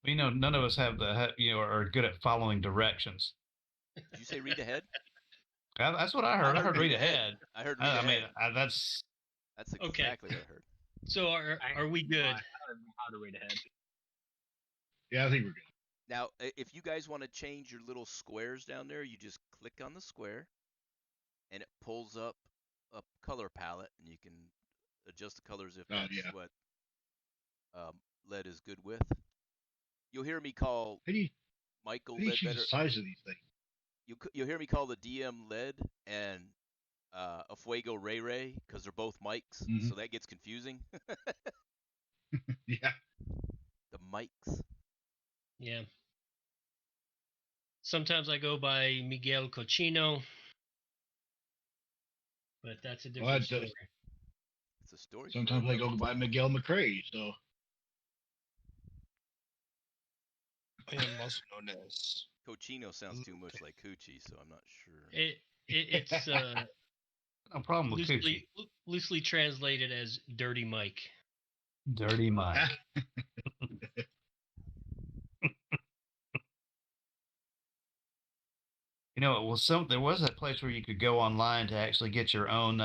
None of us have are good at following directions. Did you say read ahead? That's what I heard. I heard read ahead. I heard read ahead. That's exactly what I heard. So are we good? I don't know how to read ahead. Yeah, I think we're good. Now, if you guys want to change your little squares down there, you just click on the square, and it pulls up a color palette, and you can adjust the colors if that's what lead is good with. You'll hear me call Michael Lead better. The size of these things. You'll hear me call the DM Lead and a Fuego Ray because they're both mics, so that gets confusing. Yeah. The mics. Yeah. Sometimes I go by Miguel Cochino, but that's a different story. It's a story. Sometimes I go by Miguel McCrae, so. I am also known as Cochino. Sounds too much like Coochie, so I'm not sure. It's no problem with Coochie. Loosely translated as Dirty Mike. Dirty Mike. There was that place where you could go online to actually get your own,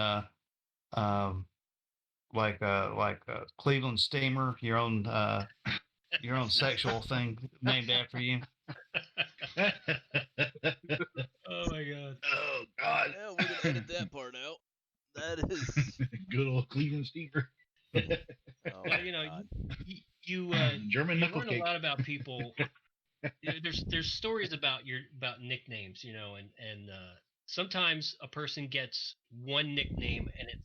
like a Cleveland steamer, your own sexual thing named after you. Oh my God! Oh God! Yeah, we're gonna edit that part out. That is good old Cleveland steamer. You German knuckle learn cake. a lot about people. There's stories about nicknames, and sometimes a person gets one nickname and it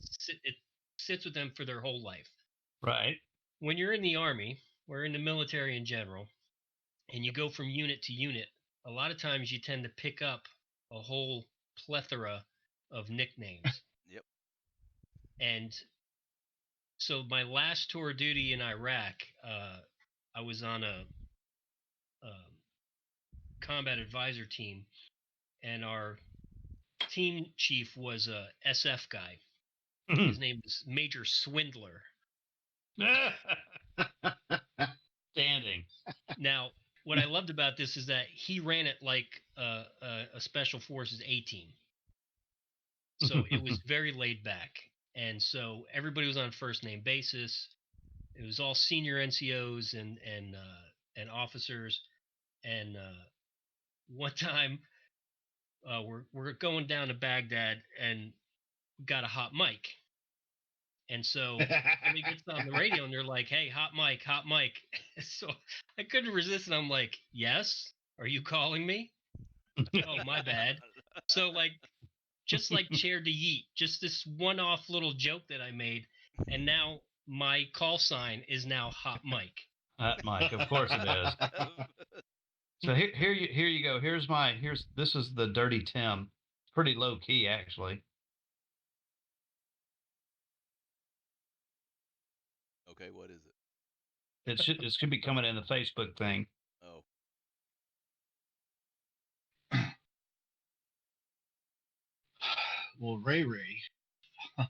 sits with them for their whole life. Right. When you're in the Army, or in the military in general, and you go from unit to unit, a lot of times you tend to pick up a whole plethora of nicknames. Yep. And so my last tour of duty in Iraq, I was on a combat advisor team, and our team chief was a SF guy. His name was Major Swindler. Standing. Now, what I loved about this is that he ran it like a Special Forces A team. So it was very laid back. And so everybody was on first name basis. It was all senior NCOs and officers. And one time we're going down to Baghdad and got a hot mic. And so when he gets on the radio and they're like, "Hey, hot mic, hot mic." So I couldn't resist, and I'm like, "Yes, are you calling me?" Oh, my bad. So just like chair to yeet, just this one-off little joke that I made, and now my call sign is now hot mic. Hot mic, of course it is. So here you go. This is the Dirty Tim. Pretty low key, actually. Okay, what is it? It should be coming in the Facebook thing. Oh. Well, Ray, God,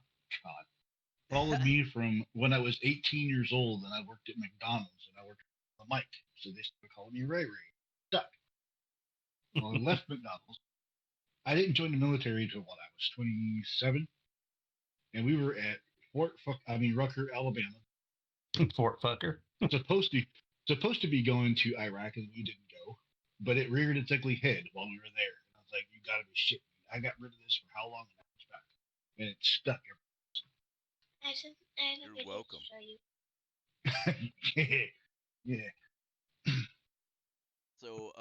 followed me from when I was 18 years old, and I worked at McDonald's, and I worked on the mic, so they started calling me Ray. Stuck. Well, I left McDonald's. I didn't join the military until I was 27, and we were at Rucker, Alabama. Fort Fucker. supposed to be going to Iraq, and we didn't go, but it reared its ugly head while we were there. And I was like, "You gotta be shitting me! I got rid of this for how long?" And I was back, and it's stuck ever. You're welcome. Yeah. So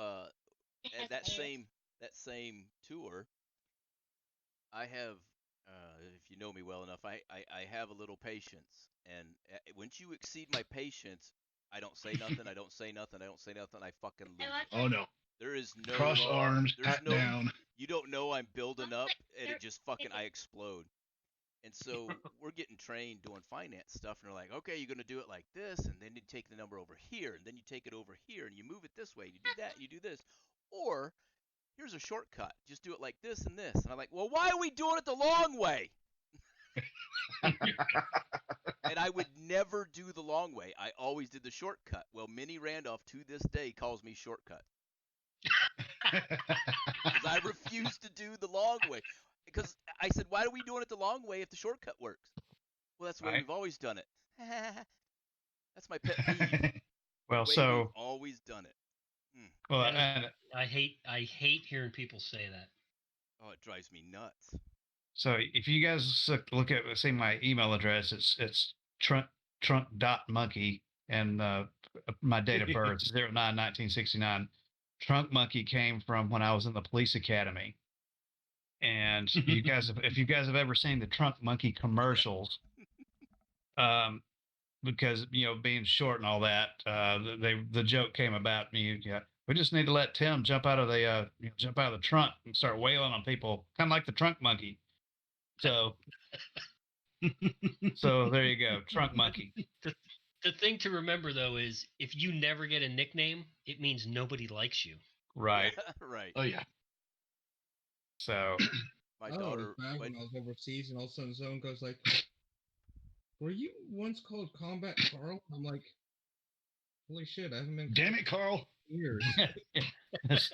at that same tour, I have, if you know me well enough, I have a little patience, and once you exceed my patience, I don't say nothing. I don't say nothing. I fucking lose it. Oh no. There is no cross arms, hat down. You don't know I'm building up, and it just I explode. And so we're getting trained doing finance stuff, and they're like, "Okay, you're gonna do it like this, and then you take the number over here, and then you take it over here, and you move it this way, and you do that, and you do this, or here's a shortcut, just do it like this and this." And I'm like, "Well, why are we doing it the long way?" And And I would never do the long way. I always did the shortcut. Well, Minnie Randolph to this day calls me shortcut. Because I refuse to do the long way. Because I said, why are we doing it the long way if the shortcut works? Well, that's the way we've always done it. That's my pet peeve. Well, the way so we've always done it. well, That is- and I hate hearing people say that. Oh, it drives me nuts. so if you guys look at see my email address, it's trunk.monkey and my date of birth 09/1969. Trunk Monkey came from when I was in the police academy. And you guys if you guys have ever seen the Trunk Monkey commercials, because being short and all that, the joke came about me. Yeah, we just need to let Tim jump out of the trunk and start wailing on people, kind of like the Trunk Monkey. So there you go, Trunk Monkey. The thing to remember though is if you never get a nickname, it means nobody likes you. Right. Right. Oh yeah. So My I daughter. was back when I was overseas, and all of a sudden, someone goes like, "Were you once called Combat Carl?" I'm like, "Holy shit, I haven't been." Damn it, Carl. in years."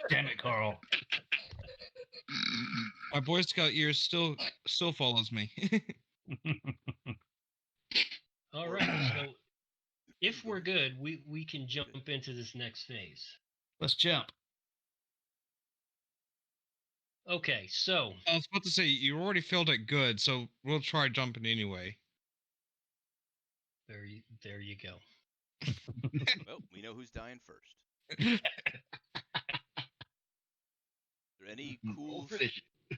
damn it, Carl. My Boy Scout years still follows me. All right. So if we're good, we can jump into this next phase. Let's jump. Okay, so I was about to say you already failed it good, so we'll try jumping anyway. there you go. Well, we know who's dying first. Are there any cool,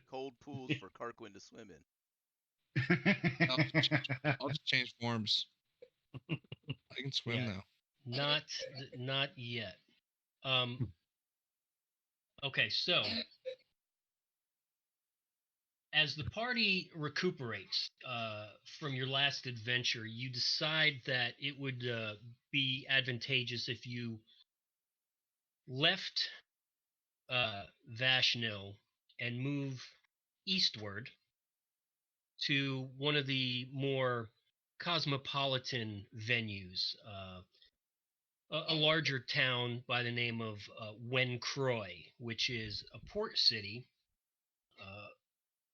cold pools for Karkwin to swim in? I'll just change forms. I can swim Yeah. now. Not yet. Okay, so as the party recuperates from your last adventure, you decide that it would be advantageous if you left Vashnil and move eastward to one of the more cosmopolitan venues, a larger town by the name of Wencroy, which is a port city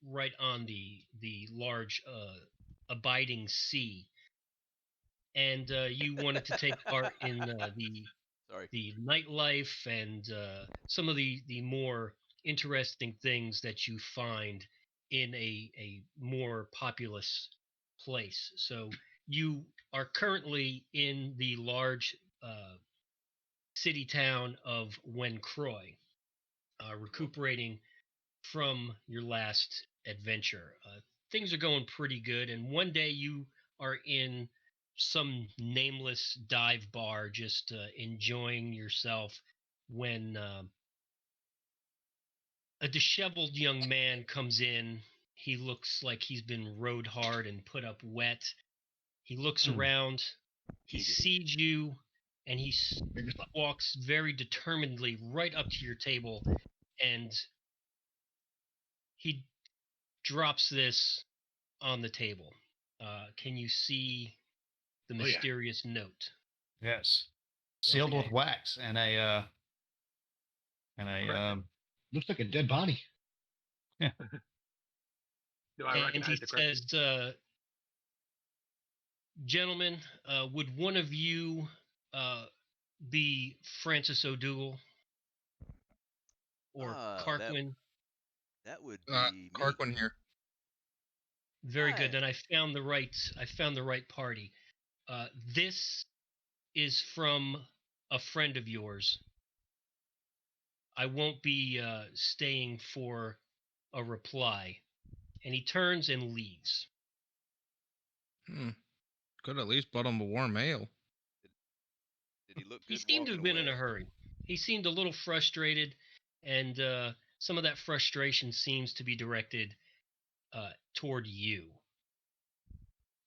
right on the large abiding sea. And you wanted to take part in the nightlife and some of the more interesting things that you find in a more populous place. So you are currently in the large city town of Wencroy, recuperating from your last adventure. Things are going pretty good, and one day you are in some nameless dive bar just enjoying yourself when a disheveled young man comes in. He looks like he's been rode hard and put up wet. He looks around, he sees you, and he walks very determinedly right up to your table, and he drops this on the table. Can you see the mysterious note? Yes. Sealed with wax and a looks like a dead body. Yeah. And he says, "Gentlemen, would one of you be Francis O'Dougall or Karkwin?" That would be Karkwin here. Very good. Then I found the right party. This is from a friend of yours. I won't be staying for a reply. And he turns and leaves. Could at least bought him a warm ale. Did he look good? He seemed to have been in a hurry. He seemed a little frustrated, and some of that frustration seems to be directed toward you.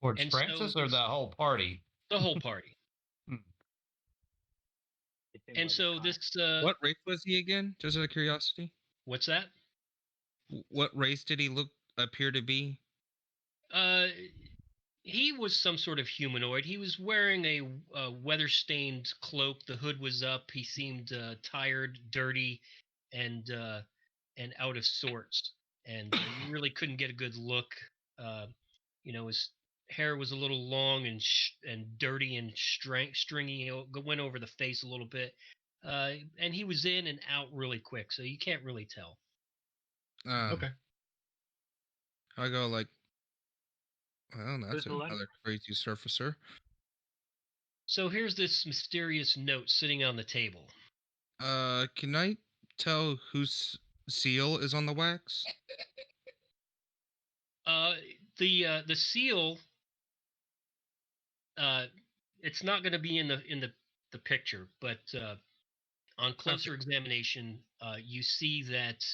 Towards Francis or the whole party? The whole party. And so this... what race was he again? Just out of curiosity. What's that? What race did he appear to be? He was some sort of humanoid. He was wearing a weather-stained cloak. The hood was up. He seemed tired, dirty, and out of sorts. And you really couldn't get a good look. His hair was a little long and dirty and stringy. It went over the face a little bit. And he was in and out really quick, so you can't really tell. Okay. I go like, well, that's Who's the another crazy surfacer. So here's this mysterious note sitting on the table. Can I tell whose seal is on the wax? The seal. It's not going to be in the picture, but on closer examination, you see that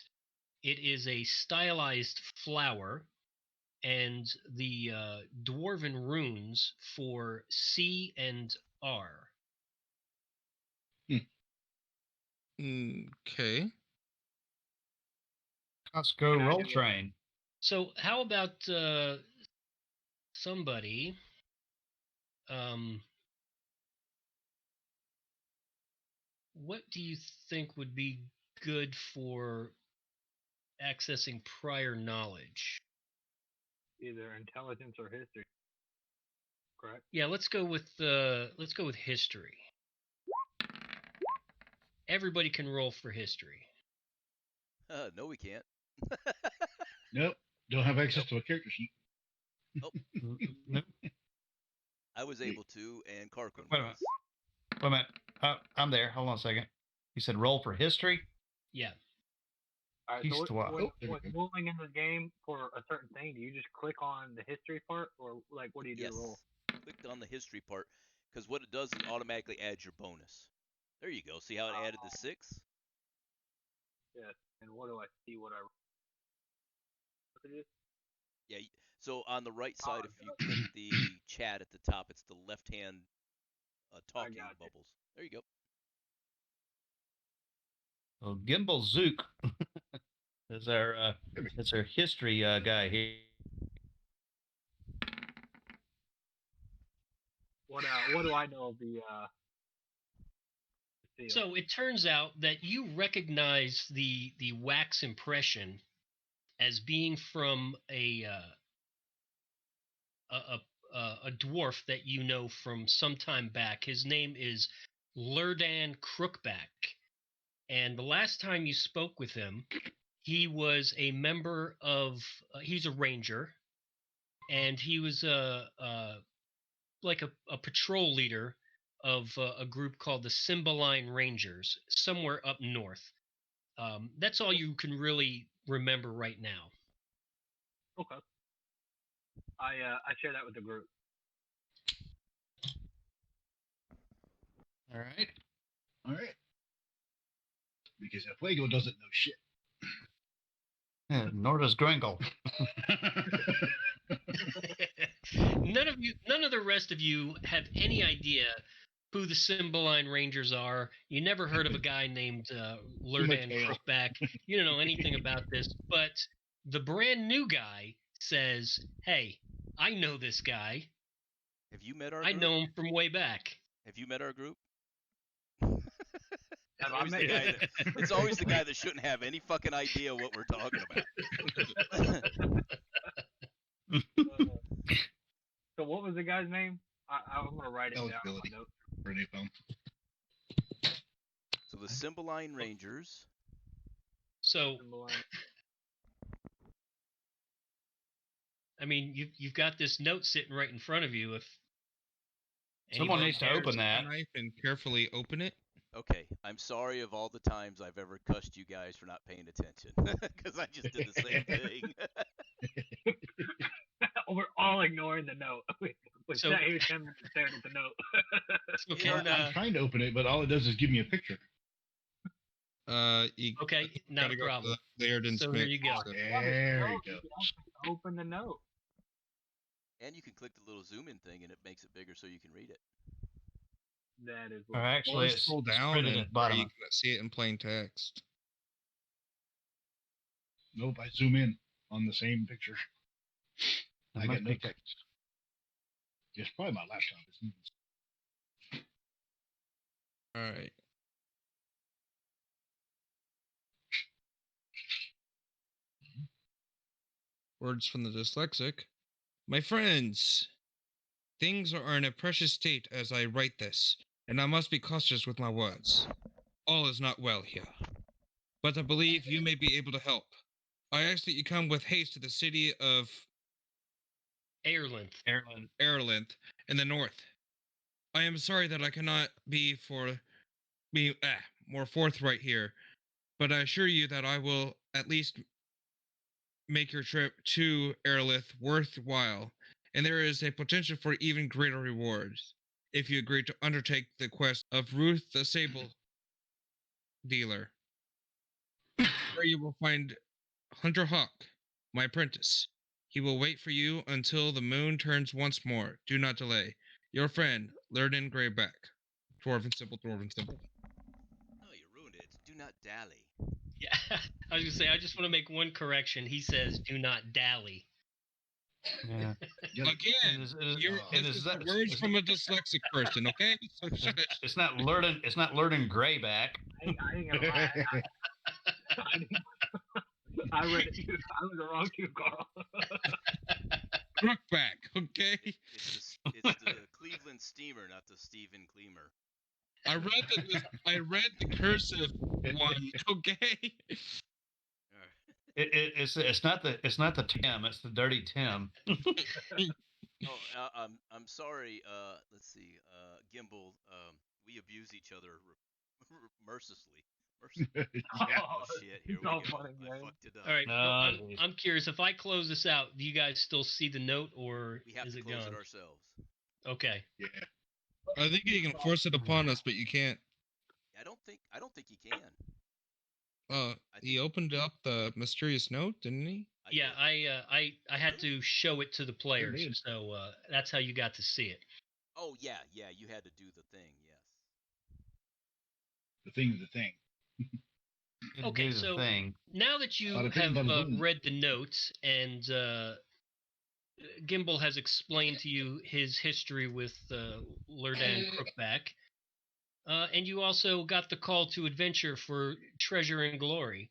it is a stylized flower, and the dwarven runes for C and R. Okay. Costco roll train. So how about somebody? What do you think would be good for accessing prior knowledge? either intelligence or history. Correct. Yeah, let's go with history. Everybody can roll for history. No, we can't. Nope. Don't have access to a character sheet. Nope. I was able to, and Karkun Wait a minute. Wait a minute. I'm there. Hold on a second. You said roll for history? Yeah. All right. He's So to what? when rolling in the game for a certain thing, do you just click on the history part, or like what do you do Yes. to roll? Clicked on the history part, because what it does is automatically adds your bonus. There you go. See how it added the 6? Yes. And what do I see? What it is? Yeah. So on the right side, if you click the chat at the top, it's the left-hand talking got you. bubbles. There you go. Well, Gimbal Zook is our history guy here. What do I know of the seal? So it turns out that you recognize the wax impression as being from a dwarf that you know from some time back. His name is Lurdan Crookback, and the last time you spoke with him, he was a member of. He's a ranger, and he was like a patrol leader of a group called the Cymbeline Rangers, somewhere up north. That's all you can really remember right now. Okay. I share that with the group. All right. All right. Because Fuego doesn't know shit. Yeah, nor does Gringle. None of the rest of you have any idea who the Cymbeline Rangers are. You never heard of a guy named Lurdan Crookback. You don't know anything about this. But the brand new guy says, "Hey, I know this guy. Have you met our I group? know him from way back." Have you met our group? Have It's I always met the guy you? it's always the guy that shouldn't have any fucking idea what we're talking about. So what was the guy's name? I'm gonna write it down on Eligibility. my note. For a new phone. So the Cymbeline Rangers. So, I mean, you've got this note sitting right in front of you. If Someone anybody needs to cares- open that. Knife and carefully open it. Okay, I'm sorry of all the times I've ever cussed you guys for not paying attention, because I just did the same thing. We're all ignoring the note. With So- that, he was coming to stare at the note. So Yeah, can, I'm trying to open it, but all it does is give me a picture. You okay, not gotta a go to problem. the Laird and So Smith. there you go. There you go. Open the note. And you can click the little zoom in thing, and it makes it bigger so you can read it. That is Or what. actually, Or it's scroll down printed and at the bottom. you can see it in plain text. Nope, I zoom in on the same picture. I It got must no be- text. It's probably my laptop. All right. Words from the dyslexic. My friends, things are in a precious state as I write this, and I must be cautious with my words. All is not well here, but I believe you may be able to help. I ask that you come with haste to the city of Airland. Airland in the north. I am sorry that I cannot be more forthright here, but I assure you that I will at least make your trip to Airlith worthwhile, and there is a potential for even greater rewards if you agree to undertake the quest of Ruth the Sable Dealer, where you will find Hunter Hawk, my apprentice. He will wait for you until the moon turns once more. Do not delay. Your friend, Lurden Greyback. Dwarven Simple, Dwarven Simple. Oh, you ruined it. It's do not dally. Yeah, I was gonna say. I just want to make one correction. He says, "Do not dally." Yeah. Again, This is the words from a dyslexic person, okay? So it's not Lurden. It's not Lurden Greyback. I ain't gonna lie. I read it too. I was wrong too, Carl. Crookback, okay? It's the Cleveland Steamer, not the Stephen Cleamer. I read the cursive one, okay? It's not the Tim. It's the Dirty Tim. Oh, I'm sorry. Let's see. Gimbal. We abuse each other mercilessly. Oh shit! Here we go. Funny, I fucked it up. All right. Well, I'm curious. If I close this out, do you guys still see the note, or We have is to it close gone? it ourselves. Okay. Yeah. I think you can force it upon us, but you can't. I don't think you can. He opened up the mysterious note, didn't he? Yeah, I had to show it to the players, so that's how you got to see it. Oh yeah, you had to do the thing, yes. The thing is the thing. Okay, so now that you have read the notes and Gimbal has explained to you his history with Lurdan Crookback, and you also got the call to adventure for Treasure and Glory,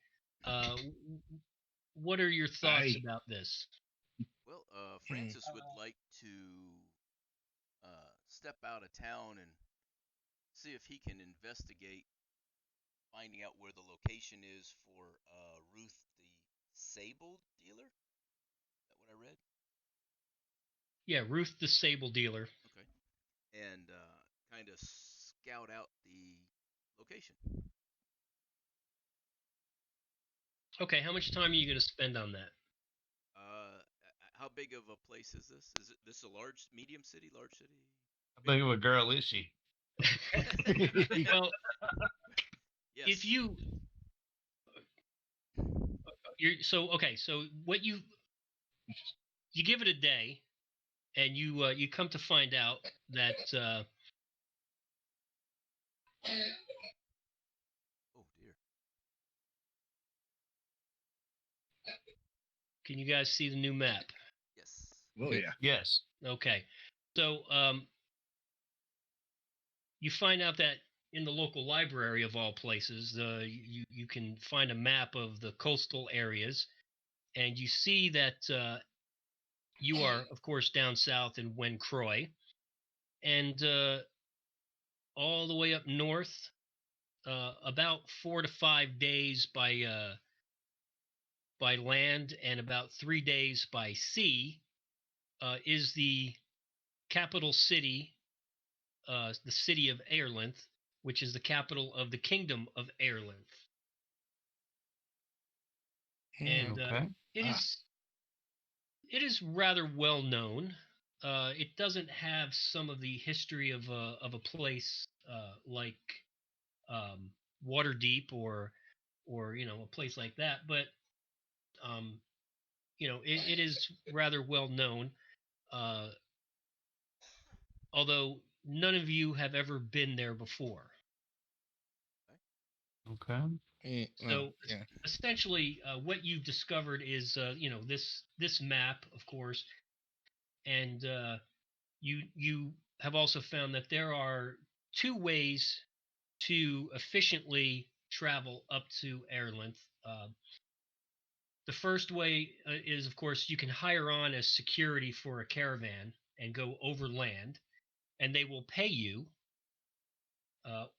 what are your thoughts about this? Well, Francis would like to step out of town and see if he can investigate finding out where the location is for Ruth the Sable Dealer. Is that what I read? Yeah, Ruth the Sable Dealer. Okay. And kind of scout out the location. Okay, how much time are you going to spend on that? How big of a place is this? Is this a large, medium city, large city? How big of a girl is she? Well, yes. If you're so what you give it a day, and you come to find out that oh dear. Can you guys see the new map? Yes. Oh yeah. Yes. Okay. So you find out that in the local library of all places, you can find a map of the coastal areas, and you see that you are, of course, down south in Wen Croy, and all the way up north, about 4 to 5 days by land and about 3 days by sea, is the capital city, the city of Airlinth, which is the capital of the kingdom of Airlinth. And it is rather well known. It doesn't have some of the history of a place like Waterdeep or a place like that, but it is rather well known. Although none of you have ever been there before. Okay. So essentially, what you've discovered is, this map, of course, and you have also found that there are two ways to efficiently travel up to Airlith. The first way is, of course, you can hire on as security for a caravan and go overland, and they will pay you.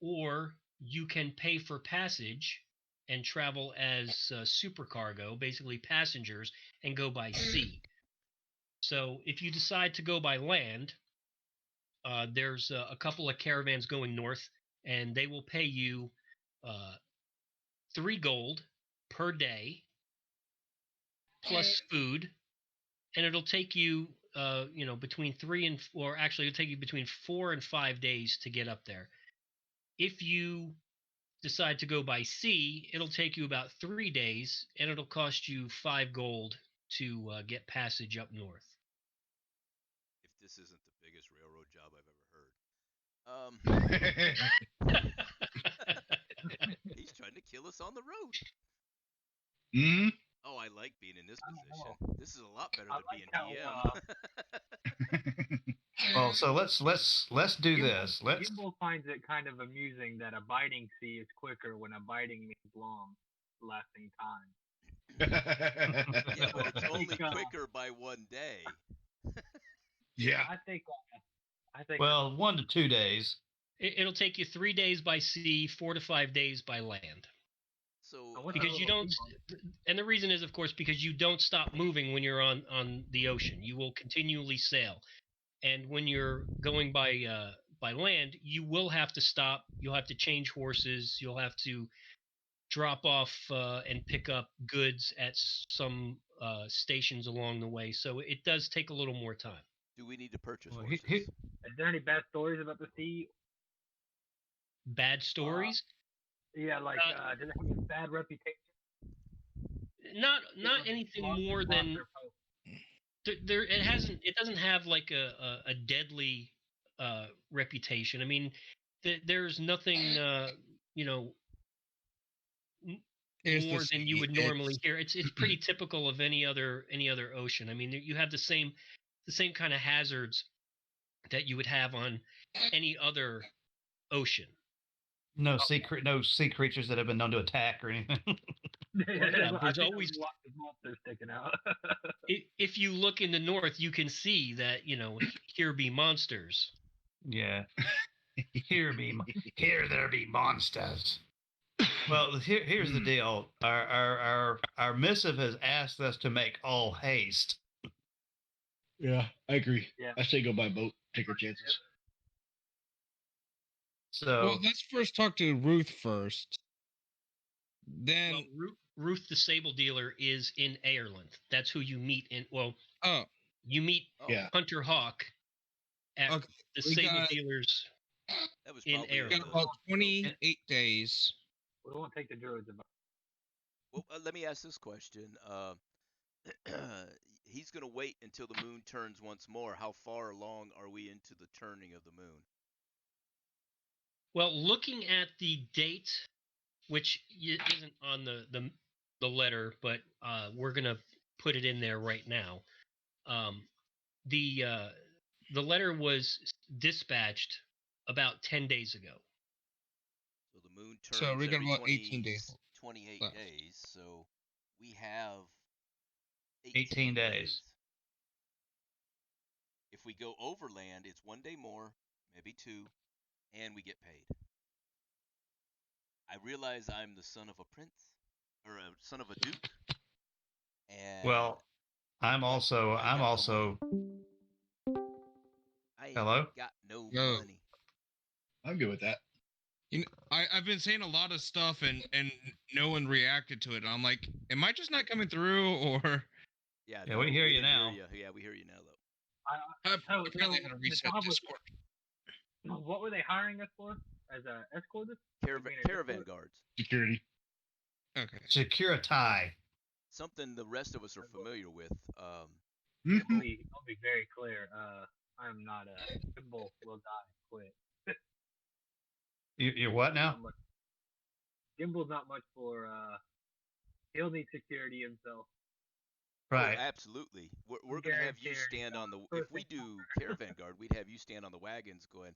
Or you can pay for passage and travel as supercargo, basically passengers, and go by sea. So if you decide to go by land, there's a couple of caravans going north, and they will pay you 3 gold per day plus food, and it'll take you between 3 and or actually it'll take you between 4 and 5 days to get up there. If you decide to go by sea, it'll take you about 3 days, and it'll cost you 5 gold to get passage up north. If this isn't the biggest railroad job I've ever heard. He's trying to kill us on the road. Hmm. Oh, I like being in this position. This is a lot better I than like being how, DM. Well, so let's do this. Let's. Gimbal finds it kind of amusing that abiding sea is quicker when abiding means long lasting time. Yeah, but it's only Because- quicker by 1 day. Yeah. I think. Well, 1 to 2 days. It'll take you 3 days by sea, 4 to 5 days by land. So what's Because the you little don't, speed and the reason is, of course, because you don't stop moving when you're on the ocean. You will continually sail, and when you're going by land, you will have to stop. You'll have to change horses. You'll have to drop off and pick up goods at some stations along the way. So it does take a little more time. do we need to purchase Well, horses? Is there any bad stories about the sea? Bad stories? Yeah, like does it have a bad reputation? Not Like, anything monster- more than monster post. there. It doesn't have like a deadly reputation. I mean, there's nothing It's the more than you sea. would normally hear. It's pretty typical of any other ocean. I mean, you have the same kind of hazards that you would have on any other ocean. No sea creatures that have been known to attack or anything. Yeah, I there's think always- lots of monsters sticking out. If you look in the north, you can see that here be monsters. Yeah. Here there be monsters. Well, here's the deal. Our missive has asked us to make all haste. Yeah, I agree. Yeah. I say go by boat. Take our chances. So Well, let's first talk to Ruth first. Then, Well, Ruth the Sable Dealer is in Airland. That's who you meet in. Well, oh, you meet Oh, Yeah. Hunter Hawk at Okay, the we Sable got- Dealers. that was in probably air. we got about 28 days. We won't take the druids about. Well, let me ask this question. He's going to wait until the moon turns once more. How far along are we into the turning of the moon? Well, looking at the date, which isn't on the letter, but we're gonna put it in there right now. The letter was dispatched about 10 days ago. So the moon turns So we got every about 18 days 28 left. days. So we have 18 days. If we go overland, it's 1 day more, maybe 2, and we get paid. I realize I'm the son of a prince, or a son of a duke. And well, I'm also I ain't Hello? got no No. money. I'm good with that. I've been saying a lot of stuff and no one reacted to it. And I'm like, am I just not coming through, or Yeah, Yeah, we hear you didn't now. Yeah, we hear you now, though. I So, apparently had to the reset job was- Discord? What were they hiring us for? As a escorters? Caravan guards. Security. Okay. Security. Something the rest of us are familiar with. I'll Mhm. be very clear. I'm not a Gimbal will die quick. You're what now? Not much- Gimbal's not much for. He'll need security himself. Right. Oh, absolutely. We're going to have you stand on the. If we do caravan guard, we'd have you stand on the wagons going,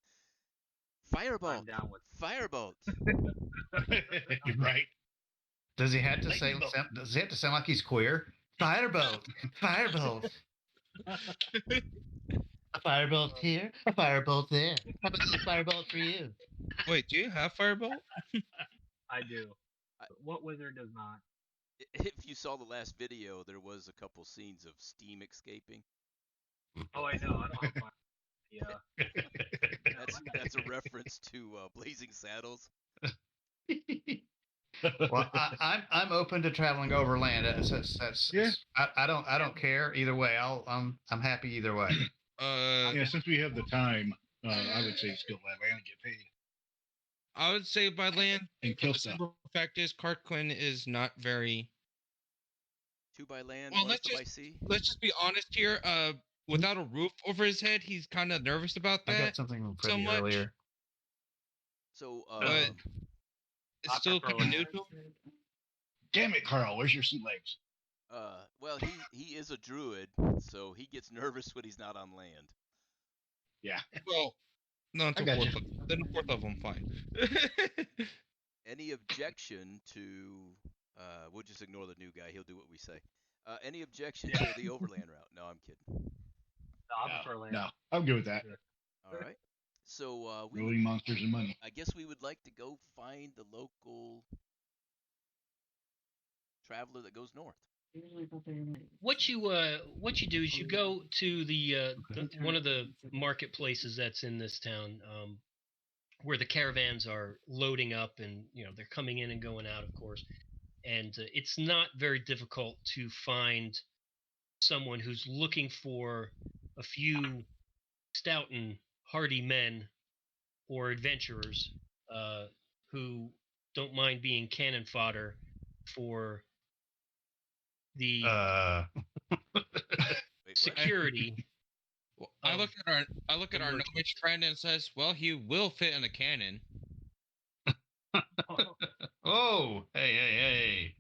firebolt, I'm down with firebolt. You're right. Does he have to Lightning bolt. Does he have to sound like he's queer? Firebolt, firebolt. A firebolt here, a firebolt there. How about a firebolt for you? Wait, do you have Firebolt? I do. I- But what wizard does not? If you saw the last video, there was a couple scenes of steam escaping. Oh, I know. I don't have fire. Yeah. That's a reference to Blazing Saddles. Well, I'm open to traveling overland. Yeah. I don't care either way. I'm happy either way. Yeah, since we have the time, I would say just go by land and get paid I would say by land. and kill The stuff. simple fact is, Carquin is not very. 2 by land, Well, 1 let's by sea. Let's just be honest here. Without a roof over his head, he's kind of nervous about I got that. something from so Freddie much. earlier. So, But it's I still prefer kind of new land. to him. Damn it, Carl. Where's your sea legs? well, he is a druid, so he gets nervous when he's not on land. Well, no, until got fourth you. level. Then fourth level, I'm fine. Any objection to? We'll just ignore the new guy. He'll do what we say. Any objection to the overland route? No, I'm kidding. No, I prefer land. No, I'm good with that. All right. So Ruling monsters and money. I guess we would like to go find the local traveler that goes north. What you do is you go to the one of the marketplaces that's in this town, where the caravans are loading up, and they're coming in and going out, of course. And it's not very difficult to find someone who's looking for a few stout and hardy men or adventurers who don't mind being cannon fodder for the Wait, what? security. Well, I look at our gnomish friend and says, "Well, he will fit in a cannon." Oh, hey.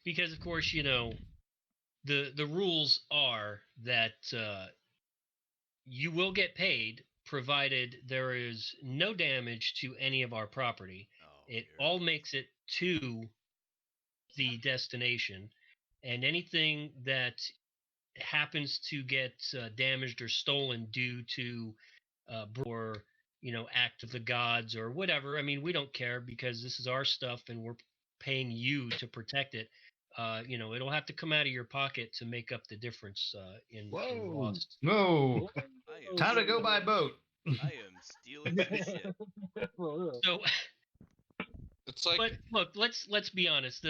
Because of course, the rules are that you will get paid provided there is no damage to any of our property. Oh, It dear. all makes it to the destination, and anything that happens to get damaged or stolen due to or act of the gods or whatever, I mean, we don't care, because this is our stuff and we're paying you to protect it. It'll have to come out of your pocket to make up the difference in lost. No, I am, time to go by boat. I am stealing some shit. So It's like, but look, let's be honest.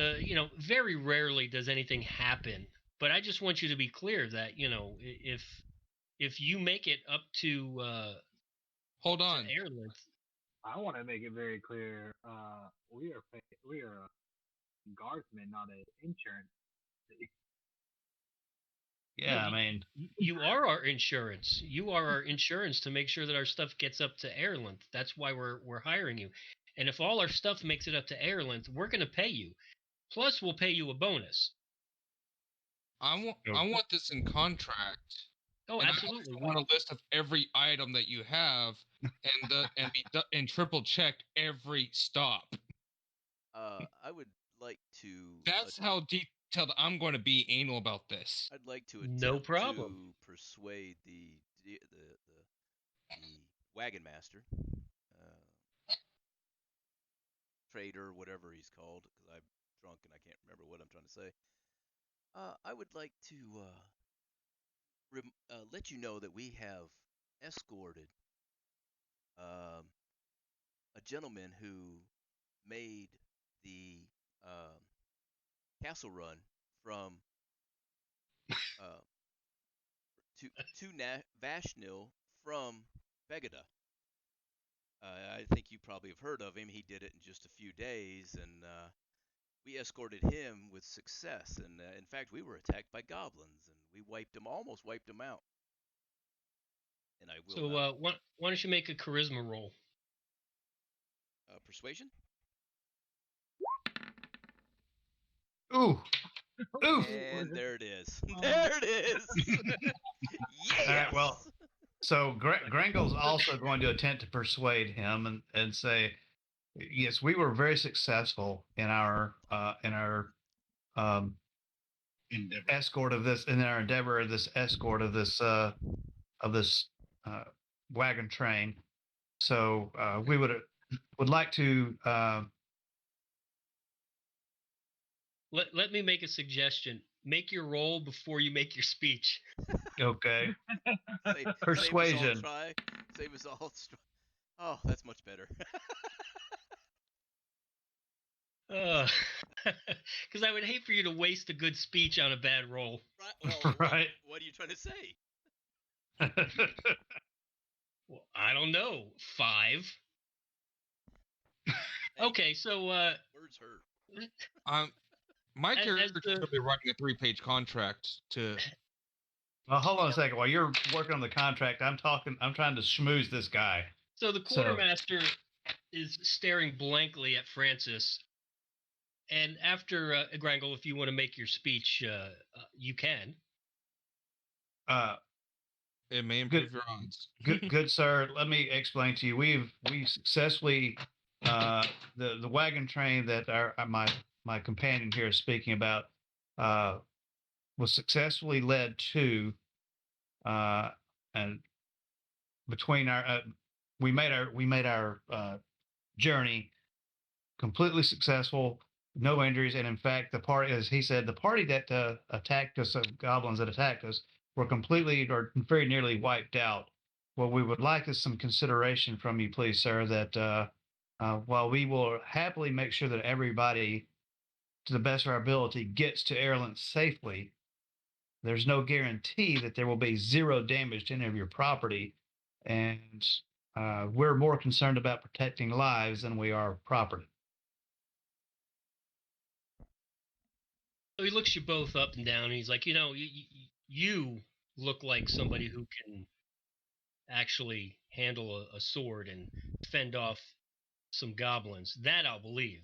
Very rarely does anything happen. But I just want you to be clear that if you make it up to hold on. air length, I want to make it very clear. We are guardsmen, not an insurance. Yeah, I mean, you are our insurance. You are our insurance to make sure that our stuff gets up to air length. That's why we're hiring you. And if all our stuff makes it up to air length, we're going to pay you. Plus, we'll pay you a bonus. I want this in contract. Oh, And absolutely. I want a list of every item that you have, and triple checked every stop. I would like to. That's how detailed I'm going to be anal about this. I'd like to No attempt problem. to persuade the wagon master, trader, whatever he's called, because I'm drunk and I can't remember what I'm trying to say. I would like to let you know that we have escorted a gentleman who made the castle run from to Vashnil from Begada. I think you probably have heard of him. He did it in just a few days, and we escorted him with success. And in fact, we were attacked by goblins, and we almost wiped them out. And I will. So why don't you make a charisma roll? Persuasion. ooh, Ooh. Ooh. And there it is. There it is. Yes. All right. Well, so Grangel's also going to attempt to persuade him and say, yes, we were very successful in our Endeavor. escort of this in our endeavor of this escort of this wagon train. So we would like to. Let me make a suggestion. Make your roll before you make your speech. Okay. Persuasion. Persuasion. Save us all. Oh, that's much better. Because I would hate for you to waste a good speech on a bad roll. Right. Well, Right. What are you trying to say? Well, I don't know. 5. Okay, so Words hurt. My As character the- should be writing a 3-page contract to. Well, hold on a second. While you're working on the contract, I'm trying to schmooze this guy. So the quartermaster is staring blankly at Francis. And after Grangel, if you want to make your speech, you can. It may improve your odds. Good sir. Let me explain to you. We successfully the wagon train that my companion here is speaking about was successfully led to and between our we made our journey completely successful, no injuries, and in fact the party, as he said, the party that attacked us, goblins that attacked us, were completely or very nearly wiped out. What we would like is some consideration from you, please, sir, that while we will happily make sure that everybody, to the best of our ability, gets to Ireland safely, there's no guarantee that there will be zero damage to any of your property. And we're more concerned about protecting lives than we are property. So he looks you both up and down, and he's like, you look like somebody who can actually handle a sword and fend off some goblins. That I'll believe.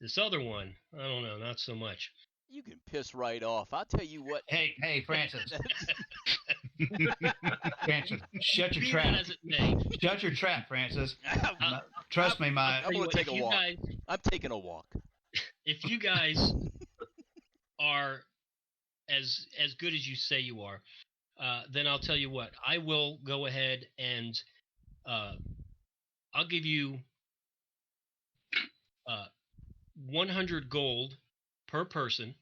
This other one, I don't know, not so much. You can piss right off. I'll tell you what. Hey, Francis. Francis, shut your Be trap. that as it may, Shut your trap, Francis. I'm Trust me, my. tell you gonna what, take if a you walk. guys- taking a walk. if you guys are as good as you say you are, then I'll tell you what. I will go ahead and I'll give you 100 gold per person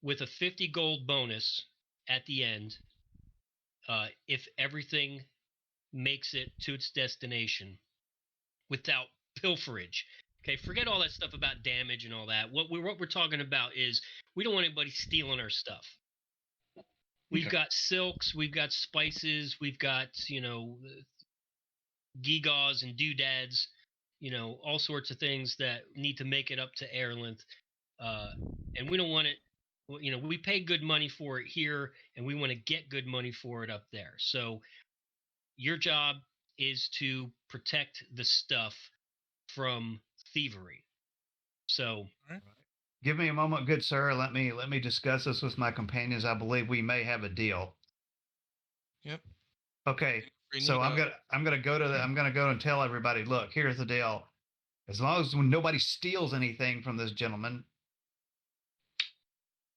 with a 50 gold bonus at the end if everything makes it to its destination without pilferage. Okay, forget all that stuff about damage and all that. What we're talking about is we don't want anybody stealing our stuff. We've Okay. got silks, we've got spices, we've got, gewgaws and doodads, all sorts of things that need to make it up to Ireland. And we don't want it, we pay good money for it here, and we want to get good money for it up there. So your job is to protect the stuff from thievery. So Give me a moment, good sir. Let me discuss this with my companions. I believe we may have a deal. Yep. Okay. We So need I'm gonna go and tell everybody, look, here's the deal. As long as nobody steals anything from this gentleman,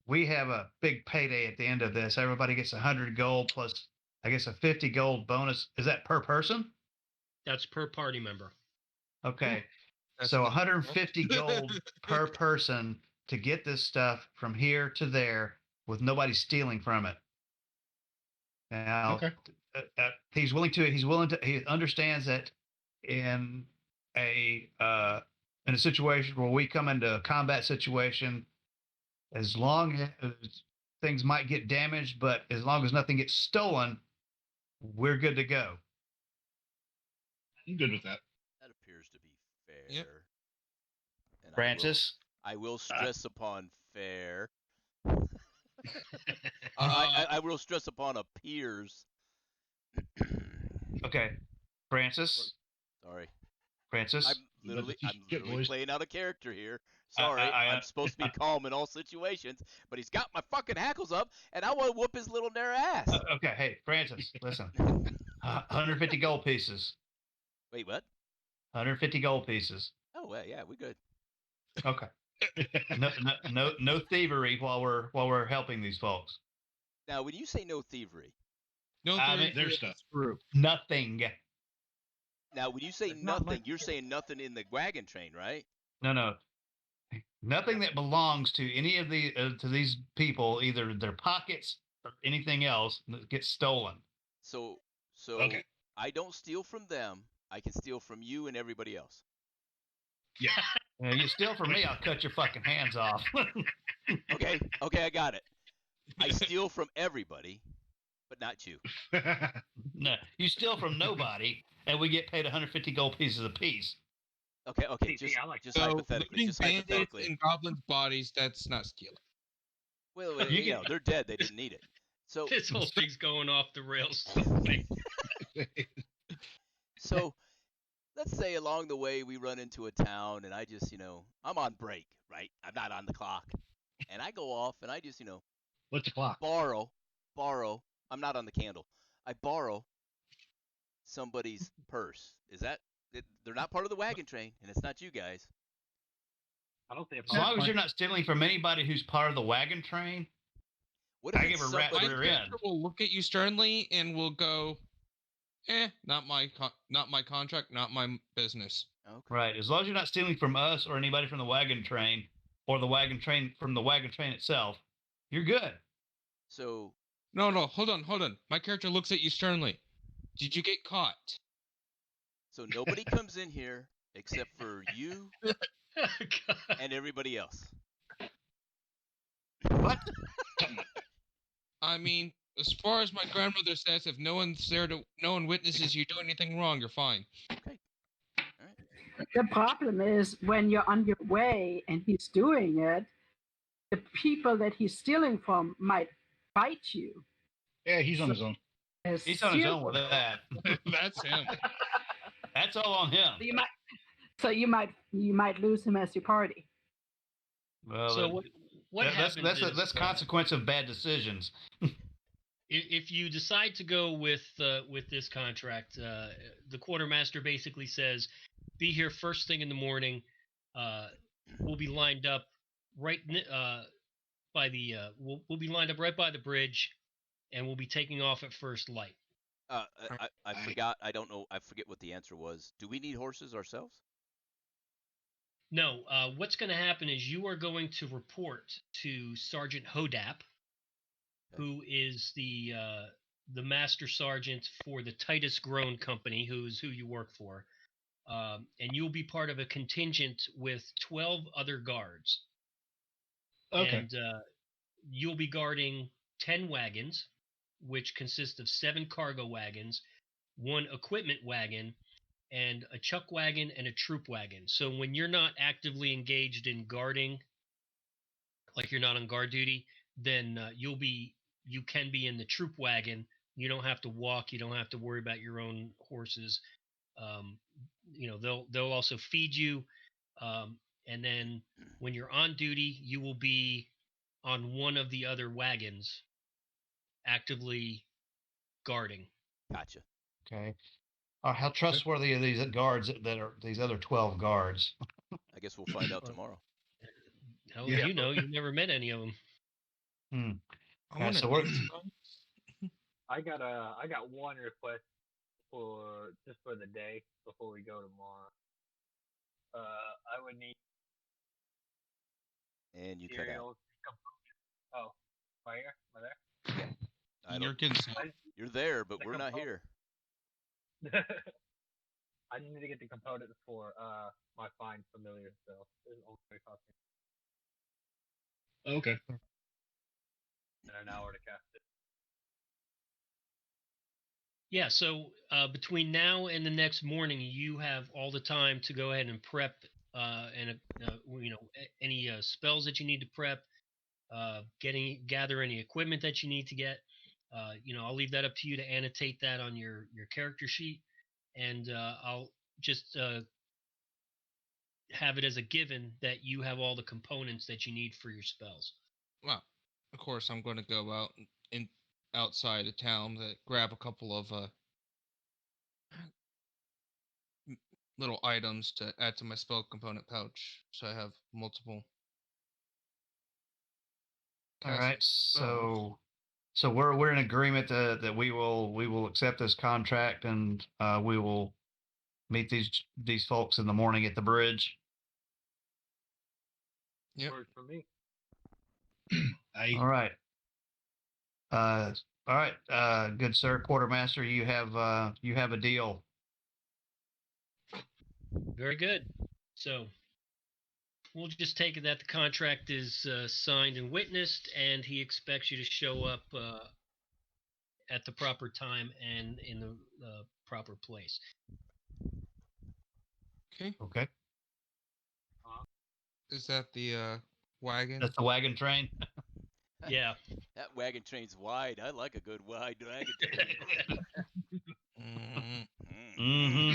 we have a big payday at the end of this. Everybody gets 100 gold plus, I guess, a 50 gold bonus. Is that per person? that's per party member. Okay. That's So not- 150 gold per person to get this stuff from here to there with nobody stealing from it. Now, Okay. he understands that in a situation where we come into a combat situation, as long as things might get damaged, but as long as nothing gets stolen, we're good to go. I'm good with that. That appears to be fair. Yep. And Francis, I will stress upon fair. Uh, I will stress upon appears. okay, Francis, Sorry. Francis. literally Shit, boys. playing out a character here. Sorry, I'm supposed to be calm in all situations, but he's got my fucking hackles up, and I want to whoop his little narrow ass. Okay, hey Francis, listen. 150 gold pieces. Wait, what? 150 gold pieces. Oh, well, yeah, we good. Okay. No thievery while we're helping these folks. Now, when you say no thievery, No, I mean, their stuff. Nothing. now when you say It's not nothing, much you're saying nothing in the wagon train, right? No. Nothing that belongs to any of the to these people, either their pockets or anything else, gets stolen. So Okay. I don't steal from them. I can steal from you and everybody else. You steal from me, I'll cut your fucking hands off. Okay, I got it. I steal from everybody, but not you. No, you steal from nobody, and we get paid 150 gold pieces apiece. Okay, See, I like just so hypothetically, looting just bandits hypothetically. and goblins' bodies, that's not stealing. Well, You you can- know, they're dead. They didn't need it. So This whole thing's going off the rails so quick. So let's say along the way we run into a town and I just, I'm on break, right? I'm not on the clock. And I go off and I just, What's the clock? borrow. I'm not on the candle. I borrow somebody's purse. They're not part of the wagon train and it's not you guys. I don't see a As long problem. as you're not stealing from anybody who's part of the wagon train, What if I it's give a rat's somebody? rear My end. character will look at you sternly and will go, not my contract, not my business. Okay. Right? As long as you're not stealing from us or anybody from the wagon train, or the wagon train from the wagon train itself, you're good. So No, hold on. My character looks at you sternly. Did you get caught? nobody comes in here except for you God. and everybody else. What? I mean, as far as my grandmother says, if no one witnesses you do anything wrong, you're fine. Okay. All right. The problem is when you're on your way and he's doing it, the people that he's stealing from might fight you. Yeah, he's on his own. He's on his own with that. That's him. That's all on him. You might lose him as your party. Well, So what happens is, that's consequence of bad decisions. if you decide to go with this contract, the quartermaster basically says, "Be here first thing in the morning. We'll be lined up right by the we'll be lined up right by the bridge, and we'll be taking off at first light." I forgot. I don't know. I forget what the answer was. Do we need horses ourselves? No. What's going to happen is you are going to report to Sergeant Hodap, who is the master sergeant for the Titus Grown Company, who you work for, and you'll be part of a contingent with 12 other guards. Okay. And you'll be guarding 10 wagons, which consist of 7 cargo wagons, 1 equipment wagon, and a chuck wagon and a troop wagon. So when you're not actively engaged in guarding, like you're not on guard duty, then you can be in the troop wagon. You don't have to walk. You don't have to worry about your own horses. They'll also feed you, and then when you're on duty, you will be on one of the other wagons, actively guarding. Gotcha. Okay. How trustworthy are these guards that are these other 12 guards? I guess we'll find out tomorrow. Hell, Yeah. you've never met any of them. I want so to. we're- I got one request for the day before we go tomorrow. I would need And you cut out. materials. Oh, right here? Am I there? I You're don't, getting you're there, but The we're not component. here. I need to get the components for my fine familiar self. It's only going to cost me Okay. an hour to cast it. Yeah, so between now and the next morning, you have all the time to go ahead and prep, any spells that you need to prep, gather any equipment that you need to get. I'll leave that up to you to annotate that on your character sheet, and I'll just have it as a given that you have all the components that you need for your spells. Well, of course, I'm going to go out outside of town to grab a couple of little items to add to my spell component pouch, so I have multiple. All right. casting spells. So we're in agreement that we will accept this contract, and we will meet these folks in the morning at the bridge. Yep. Works for me. All right. All right. Good sir, quartermaster, you have a deal. Very good. So we'll just take it that the contract is signed and witnessed, and he expects you to show up at the proper time and in the proper place. Okay. Okay. Is that the wagon? That's the wagon train. Yeah. That wagon train's wide. I like a good wide wagon train. Mm-hmm.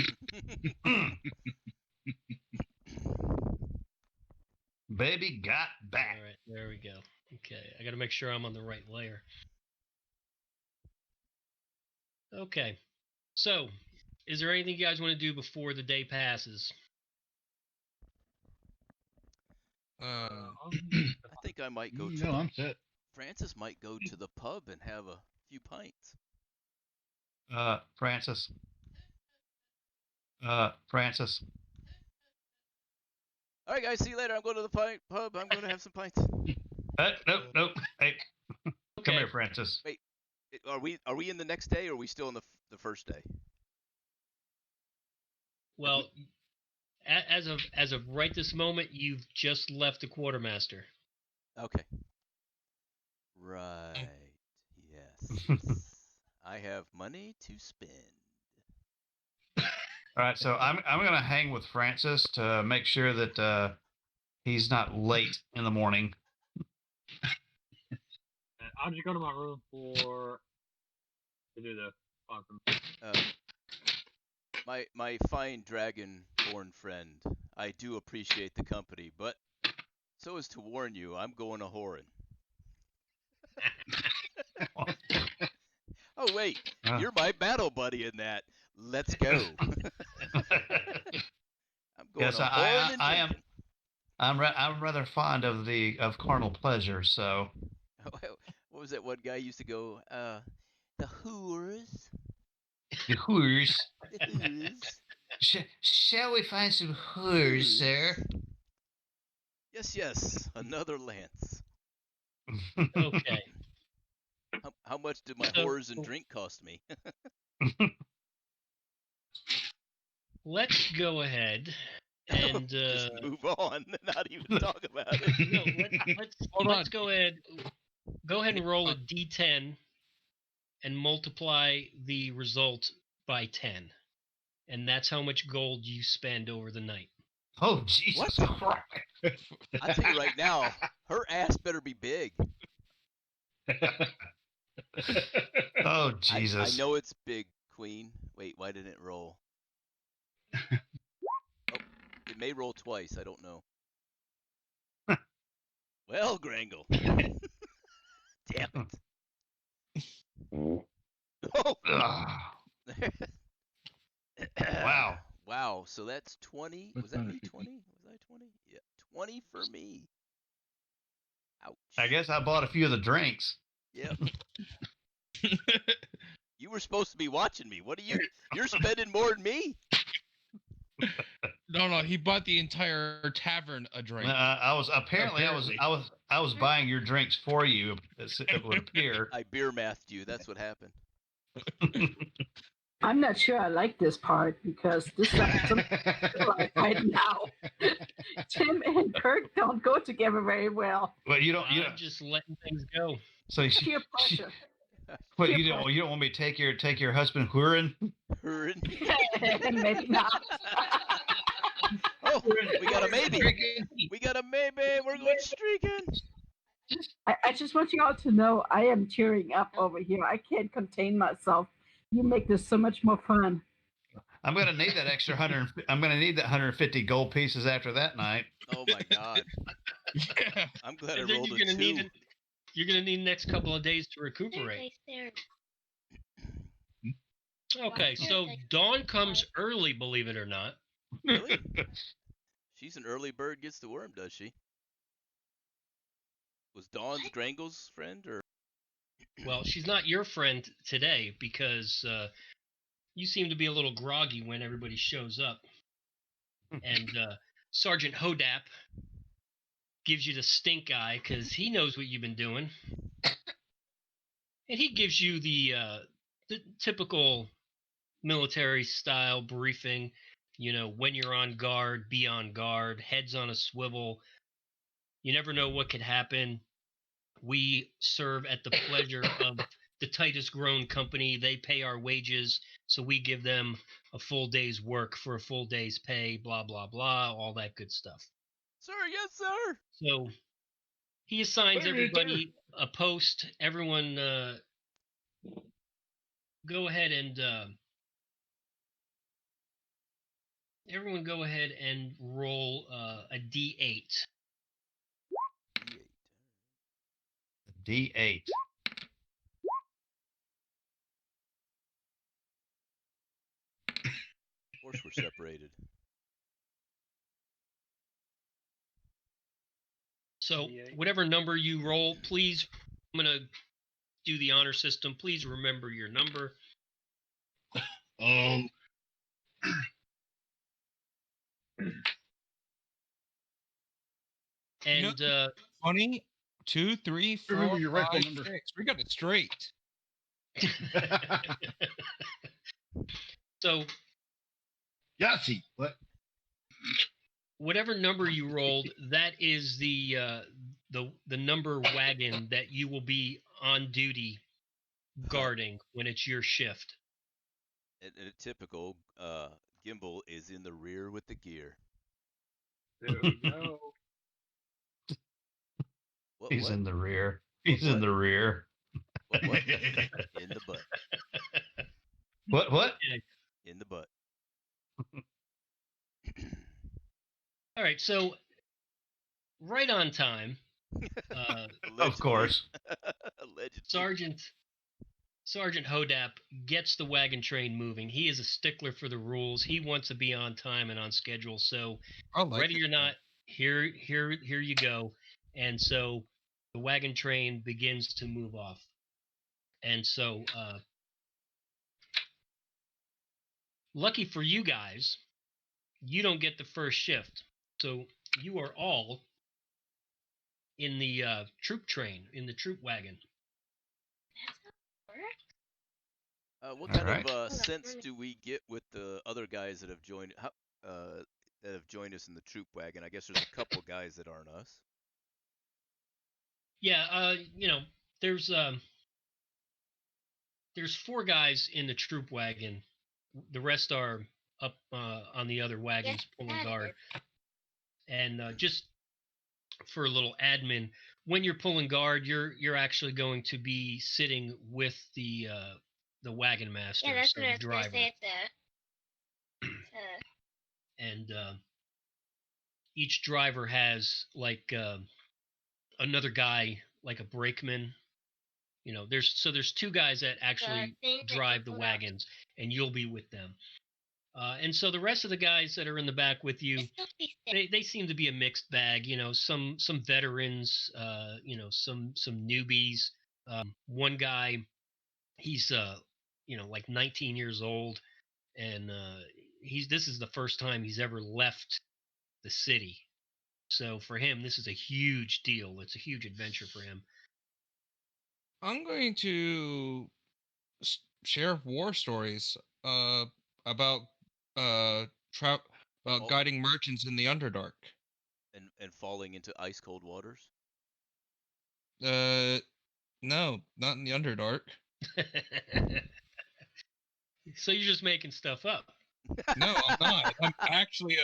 Baby got back. All right, there we go. Okay, I got to make sure I'm on the right layer. Okay, so is there anything you guys want to do before the day passes? I think I might go to No, I'm set. Francis might go to the pub and have a few pints. Francis. All right, guys. See you later. I'm going to the pub. I'm going to have some pints. Nope. Hey, Okay. come here, Francis. Are we in the next day, or are we still in the first day? Well, as of right this moment, you've just left the quartermaster. Okay. Right. Yes. I have money to spend. All right, so I'm gonna hang with Francis to make sure that he's not late in the morning. I'll just go to my room to do the confirmation. My fine dragon-born friend, I do appreciate the company, but so as to warn you, I'm going a whoring. Oh wait, you're my battle buddy in that. Let's go. I'm going Yes, I am. I'm rather fond of carnal pleasure, so. What was that one guy used to go? The whores. The whores. The whores. Shall we find some whores, sir? Yes. Another lance. Okay. How much did my whores and drink cost me? Let's go ahead and just move on, not even talk about it. No, let's go ahead. Go ahead and roll a d10 and multiply the result by 10, and that's how much gold you spend over the night. Oh Jesus! I'll tell you right now, her ass better be big. Oh Jesus! I know it's big, Queen. Wait, why didn't it roll? Oh, it may roll twice. I don't know. Well, Grangle. Damn it. Oh. Wow. Wow. So that's 20. Was that me 20? Was I 20? Yeah. 20 for me. Ouch. I guess I bought a few of the drinks. Yep. You were supposed to be watching me. What are you? You're spending more than me. No, he bought the entire tavern a drink. I was buying your drinks for you. It would appear. I beer mathed you. That's what happened. I'm not sure I like this part because this is right now. Tim and Kirk don't go together very well. But you don't. I'm just letting things go. So Peer pressure. What you don't want me to take your husband whoring? Maybe not. Oh, we got a maybe. We got a maybe. We're going streaking. I just want you all to know I am tearing up over here. I can't contain myself. You make this so much more fun. I'm gonna need that extra 100. I'm gonna need that 150 gold pieces after that night. Oh my god. Yeah. I'm glad I And then rolled you're a gonna 2. need you're gonna need the next couple of days to recuperate. Okay, so Dawn comes early, believe it or not. Really? She's an early bird gets the worm, does she? Was Dawn's Grangel's friend, or? Well, she's not your friend today because you seem to be a little groggy when everybody shows up. And Sergeant Hodap gives you the stink eye because he knows what you've been doing. And he gives you the typical military style briefing. You know, when you're on guard, be on guard, heads on a swivel. You never know what could happen. We serve at the pleasure of the tightest grown company. They pay our wages, so we give them a full day's work for a full day's pay, blah, blah, blah, all that good stuff. Sir, yes, sir. So he assigns Hey, everybody a post. Everyone go ahead and roll a D8. D8. Of course we're separated. So D8. whatever number you roll, please, I'm going to do the honor system. Please remember your number. And Funny. 2, 3, 4, Remember your rifle 5, number. 6. We got it straight. so Yahtzee. What? whatever number you rolled, that is the number wagon that you will be on duty guarding when it's your shift. And a typical Gimbal is in the rear with the gear. There we go. What? He's what? in the rear. He's What? in the rear. What? What? In the butt. What? In the butt. All right, so right on time, Of course. Allegedly. Sergeant Hodap gets the wagon train moving. He is a stickler for the rules. He wants to be on time and on schedule. So I like ready it. or not, here you go. And so the wagon train begins to move off. And so lucky for you guys, you don't get the first shift. So you are all in the troop train, in the troop wagon. What kind Alright. of sense do we get with the other guys that have joined us in the troop wagon? I guess there's a couple guys that aren't us. Yeah, there's 4 guys in the troop wagon. The rest are up on the other wagons pulling guard. And just for a little admin, when you're pulling guard, you're actually going to be sitting with the wagon master, Yeah, that's so what I the was gonna driver. say. And each driver has like another guy, like a brakeman. You know, there's 2 guys that actually drive the wagons, and you'll be with them. And so the rest of the guys that are in the back with you, they seem to be a mixed bag. You know, some veterans, some newbies. One guy, he's like 19 years old, and this is the first time he's ever left the city. So for him, this is a huge deal. It's a huge adventure for him. I'm going to share war stories about guiding merchants in the Underdark. And falling into ice cold waters. No, not in the Underdark. So you're just making stuff up. No, I'm not. I'm actually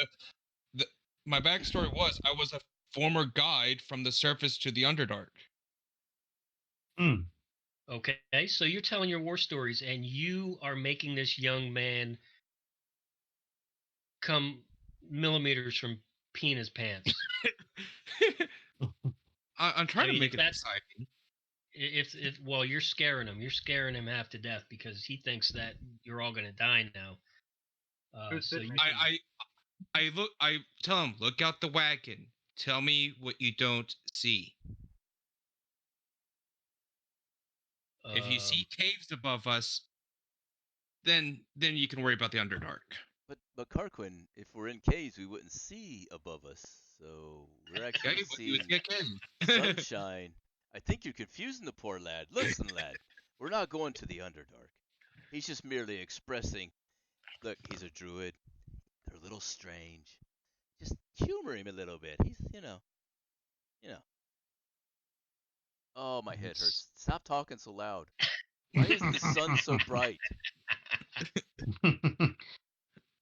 my backstory was I was a former guide from the surface to the Underdark. Okay, so you're telling your war stories, and you are making this young man come millimeters from peeing his pants. I'm trying I mean, to make if it that's- exciting. If well, you're scaring him half to death because he thinks that you're all gonna die now. Who's So sitting you, next to me? I tell him, look out the wagon. Tell me what you don't see. If you see caves above us, then you can worry about the Underdark. But Carquin, if we're in caves, we wouldn't see above us. So we're actually Okay, what you seeing would get in. sunshine. I think you're confusing the poor lad. Listen, lad, we're not going to the Underdark. He's just merely expressing, look, he's a druid. They're a little strange. Just humor him a little bit. He's, you know. Oh, my head hurts. Stop talking so loud. Why is the sun so bright?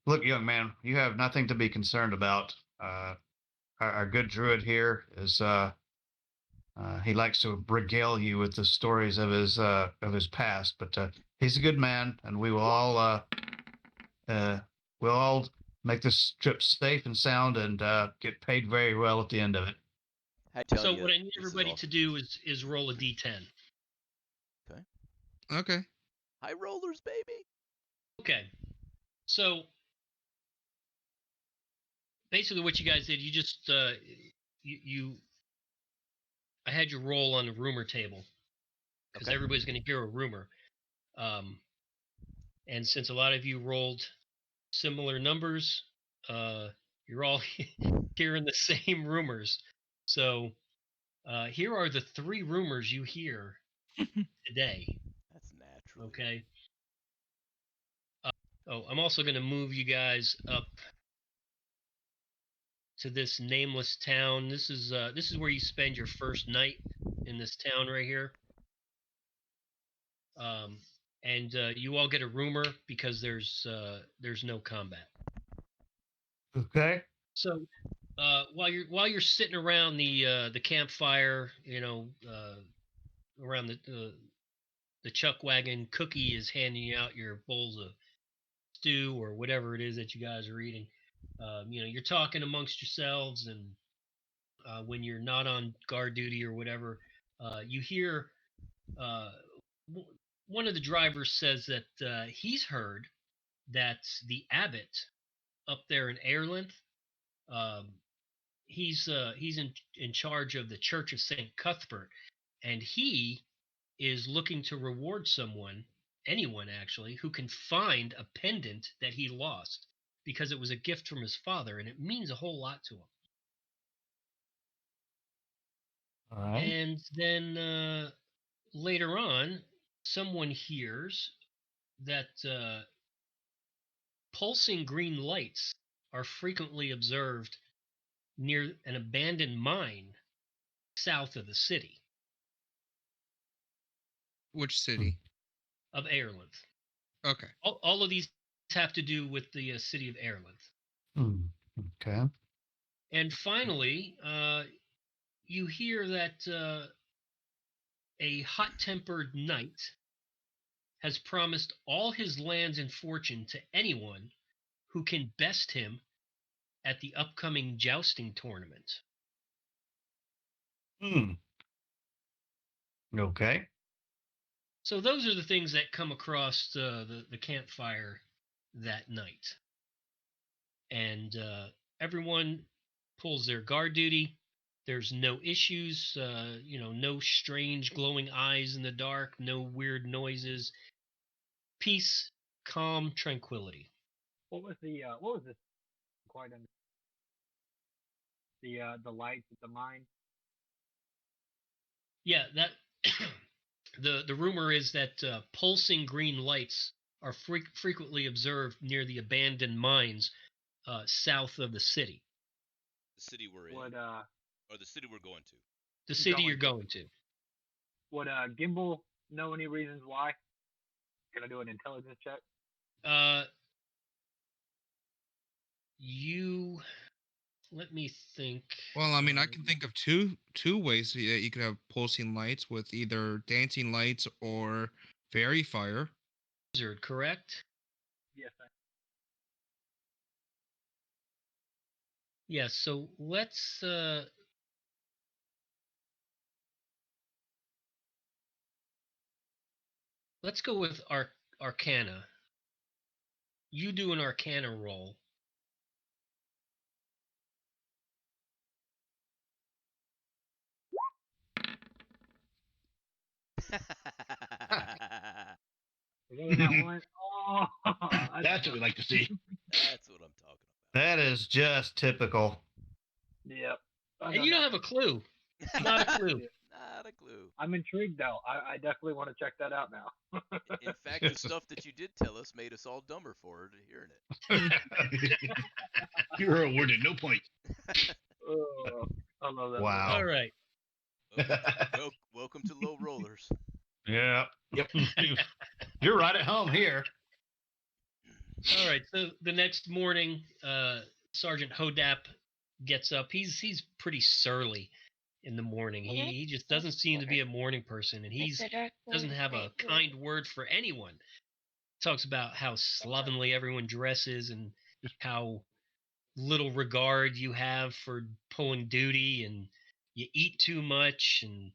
Look, young man, you have nothing to be concerned about. Our good druid here is he likes to regale you with the stories of his past, but he's a good man, and we'll all make this trip safe and sound and get paid very well at the end of it. So what I need everybody to do is roll a d10. Okay. High rollers, baby. Okay. So basically, what you guys did, you just I had you roll on the rumor table because everybody's going to hear a rumor, and since a lot of you rolled similar numbers, you're all hearing the same rumors. So here are the 3 rumors you hear today. That's natural. Okay. I'm also going to move you guys up to this nameless town. This is where you spend your first night in this town right here. And you all get a rumor because there's no combat. Okay. So while you're sitting around the campfire, around the chuck wagon, Cookie is handing you out your bowls of stew or whatever it is that you guys are eating. You're talking amongst yourselves, and when you're not on guard duty or whatever, you hear one of the drivers says that he's heard that the abbot up there in Airlanth, he's in charge of the Church of St. Cuthbert, and he is looking to reward anyone actually, who can find a pendant that he lost because it was a gift from his father, and it means a whole lot to him. All right. And then later on, someone hears that pulsing green lights are frequently observed near an abandoned mine south of the city. Which city? Of Airlanth. Okay. All of these have to do with the city of Airlanth. Okay. And finally, you hear that a hot-tempered knight has promised all his lands and fortune to anyone who can best him at the upcoming jousting tournament. Okay. So those are the things that come across the campfire that night. And everyone pulls their guard duty. There's no issues, no strange glowing eyes in the dark, no weird noises. Peace, calm, tranquility. What was this? Quite under the lights at the mine. Yeah, that the rumor is that pulsing green lights are frequently observed near the abandoned mines south of the city. The city we're in. Or the city we're going to. The city you're going to. Would Gimbal know any reasons why? Can I do an intelligence check? Let me think. Well, I mean, I can think of two ways that you could have pulsing lights with either dancing lights or fairy fire. Wizard, correct? Yes, sir. Yeah, so let's go with Arcana. You do an Arcana roll. Getting that one. Oh, That's what we like to see. That's what I'm talking about. That is just typical. Yep. And you don't have a clue. Not a clue. Not a clue. I'm intrigued though. I definitely want to check that out now. In fact, the stuff that you did tell us made us all dumber for hearing it. You were awarded no point. Oh, I love that. Wow. All right. Welcome to Low Rollers. Yeah. Yep. You're right at home here. All right. So the next morning, Sergeant Hodap gets up. He's pretty surly in the morning. He just doesn't seem to be a morning person, and he doesn't have a kind word for anyone. Talks about how slovenly everyone dresses and how little regard you have for pulling duty, and you eat too much, and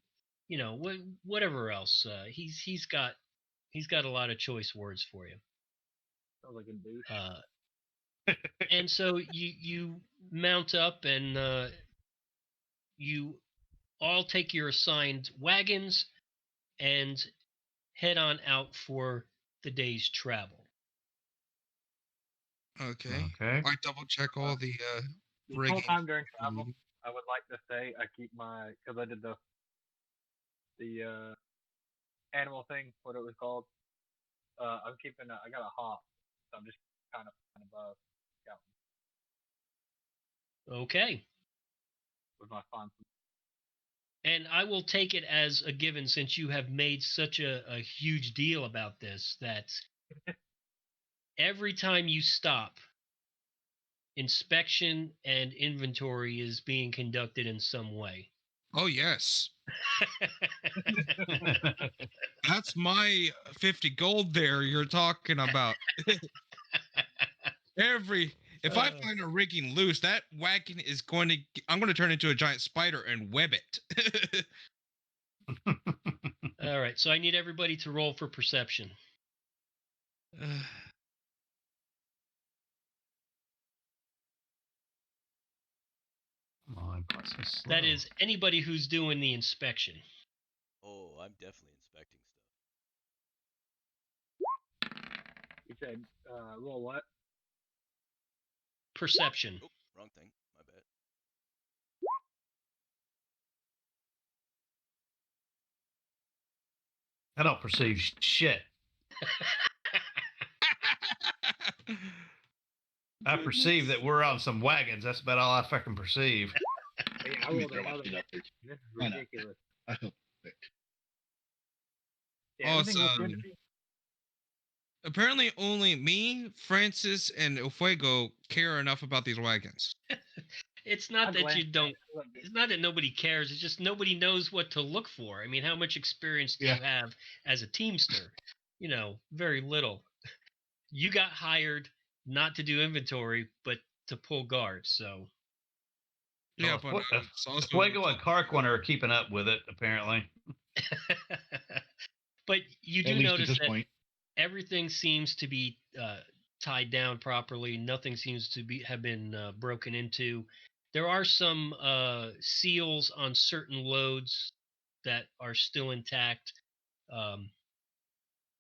you know whatever else. He's got a lot of choice words for you. Sounds like a douche. And so you mount up, and you all take your assigned wagons and head on out for the day's travel. Okay. Okay. I double check all the The whole rigging. time during travel, I would like to say I keep my, because I did the animal thing, what it was called. I'm keeping. I got a hawk, so I'm just kind of above scouting Okay. with my fun. And I will take it as a given, since you have made such a huge deal about this, that every time you stop, inspection and inventory is being conducted in some way. Oh yes, that's my 50 gold there you're talking about. If I find a rigging loose, that wagon is I'm going to turn into a giant spider and web it. All right, so I need everybody to roll for perception. Come on, That is anybody who's doing the inspection. Oh, I'm definitely inspecting stuff. You said roll what? Perception. Oh, wrong thing. My bad. I don't perceive shit. I perceive that we're on some wagons. That's about all I fucking perceive. Hey, I rolled another one. This is ridiculous. I hope. Yeah, everything looks good to me. Apparently, only me, Francis, and El Fuego care enough about these wagons. It's not I'm that glad you don't. look good. It's not that nobody cares. It's just nobody knows what to look for. I mean, how much experience do you have as a teamster? You know, very little. You got hired not to do inventory, but to pull guard. So. Yeah, Well, but it's also Fuego and Carquin are keeping up with it, apparently. But you do At least at notice this that point. everything seems to be tied down properly. Nothing seems to have been broken into. There are some seals on certain loads that are still intact.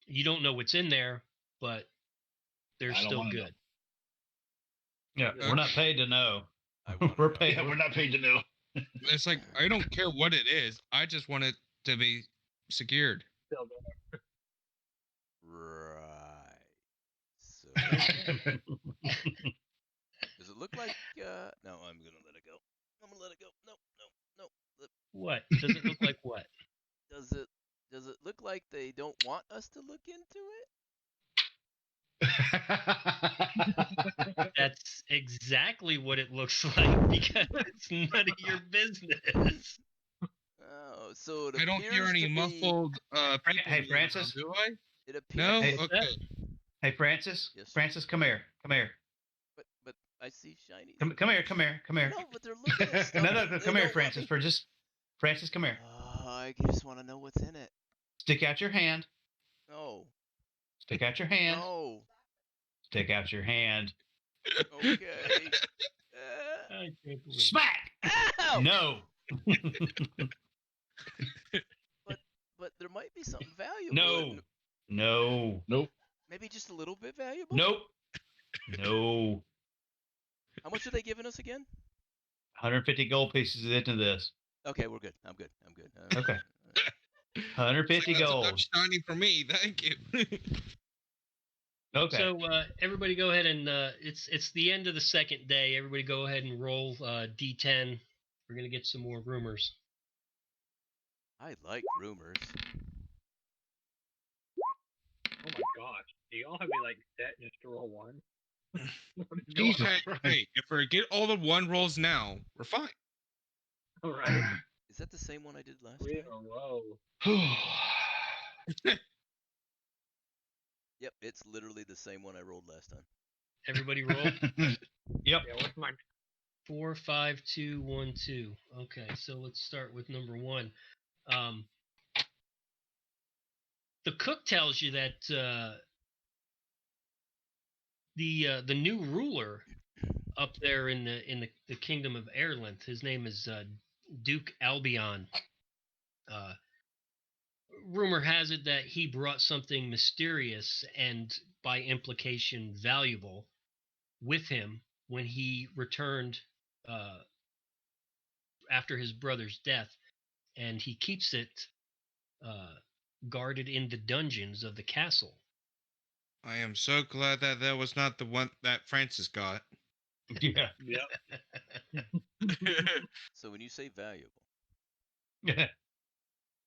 You don't know what's in there, but they're I don't still wanna know. good. Yeah, we're not paid to know. I wanna We're know. paid. Yeah, we're not paid to know. It's like I don't care what it is. I just want it to be secured. Still there. Right. So, does it look like? No, I'm gonna let it go. I'm gonna let it go. No. What? Does it look like what? Does it look like they don't want us to look into it? That's exactly what it looks like, because it's none of your business. Oh, so it I don't hear appears any to be- muffled people. Hey, Francis? Do I? It appears. No. Hey, Okay. Hey, Francis. Yes. Francis, come here. Come here. But I see shiny. Come here. No, but they're looking at stuff. No, they come here, don't want Francis. me- Francis, come here. I just want to know what's in it. Stick out your hand. No. Stick out your hand. No. Stick out your hand. Okay. I can't believe Smack! Ow! No. But there might be something valuable. No. No. Nope. Maybe just a little bit valuable. Nope. No. How much are they giving us again? 150 gold pieces into this. Okay, we're good. I'm good. Okay. 150 That's gold. enough shining for me. Thank you. Okay. So everybody go ahead and it's the end of the second day. Everybody go ahead and roll D10. We're gonna get some more rumors. I like rumors. Oh my gosh. Do y'all have me like set just to roll one? Jesus Hey, Christ. hey, if we get all the one rolls now, we're fine. All right. Is that the same one I did last 3 in time? a row. Yep, it's literally the same one I rolled last time. Everybody roll. Yep. Yeah, what's mine? 4, 5, 2, 1, 2. Okay, so let's start with number 1. The cook tells you that the new ruler up there in the kingdom of Airlanth, his name is Duke Albion. Rumor has it that he brought something mysterious and by implication valuable with him when he returned after his brother's death, and he keeps it guarded in the dungeons of the castle. I am so glad that that was not the one that Francis got. Yeah. Yep. So when you say valuable,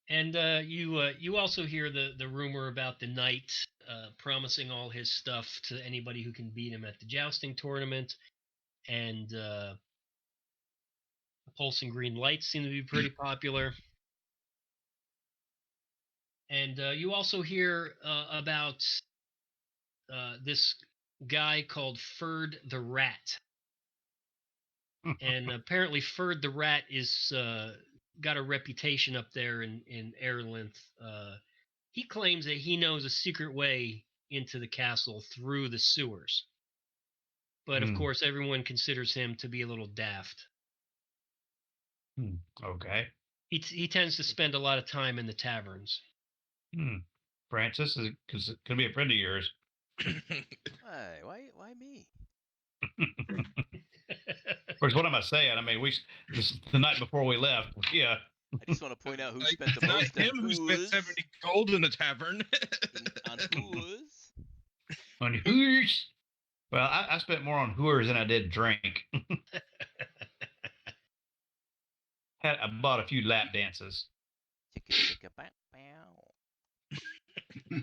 And you also hear the rumor about the knight promising all his stuff to anybody who can beat him at the jousting tournament, and the pulsing green lights seem to be pretty popular. And you also hear about this guy called Ferd the Rat. And apparently Ferd the Rat is got a reputation up there in Airlanth. He claims that he knows a secret way into the castle through the sewers. But of course, everyone considers him to be a little daft. Okay. He tends to spend a lot of time in the taverns. Francis could be a friend of yours. why me? Of course, what am I saying? I mean, the night before we left. Yeah. I just want to point out who Like, spent the not most him who spent 70 gold in the tavern. on booze. On Hooters. Well, I spent more on Hooters than I did drink. I bought a few lap dances. Chicka, chicka, bow, bow.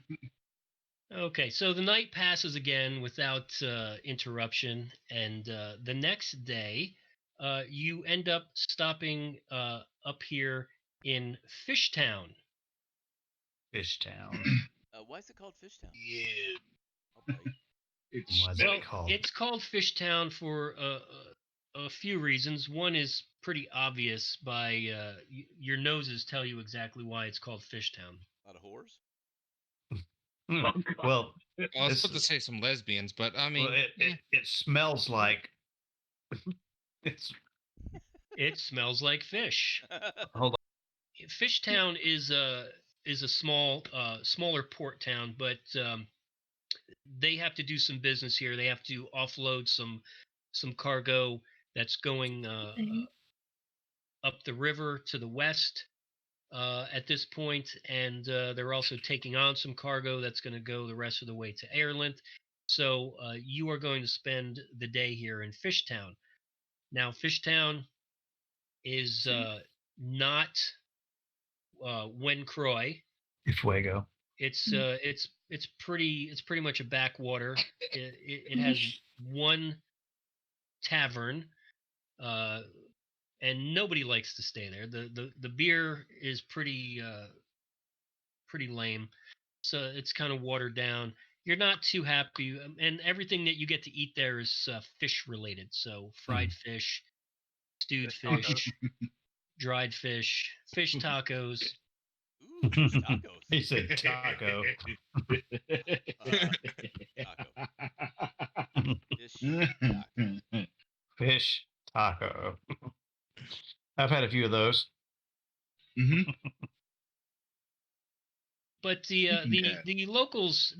Okay, so the night passes again without interruption, and the next day, you end up stopping up here in Fishtown. Fishtown. Why is it called Fishtown? Yeah. Okay. It's Why is it called? It's called Fishtown for a few reasons. One is pretty obvious by your noses tell you exactly why it's called Fishtown. A lot of whores? Well, I was supposed to say some lesbians, but I mean, it smells like It smells like fish. Hold on. Fishtown is a smaller port town, but they have to do some business here. They have to offload some cargo that's going up the river to the west at this point, and they're also taking on some cargo that's going to go the rest of the way to Airlanth. So you are going to spend the day here in Fishtown. Now, Fishtown is not Wencroy. Fuego. It's pretty much a backwater. It has one tavern, and nobody likes to stay there. The beer is pretty lame, so it's kind of watered down. you're not too happy, and everything that you get to eat there is fish related. So fried fish, stewed fish, dried fish, fish tacos. Ooh, fish tacos. He said taco. Taco. Fish taco. Fish taco. I've had a few of those. But the locals,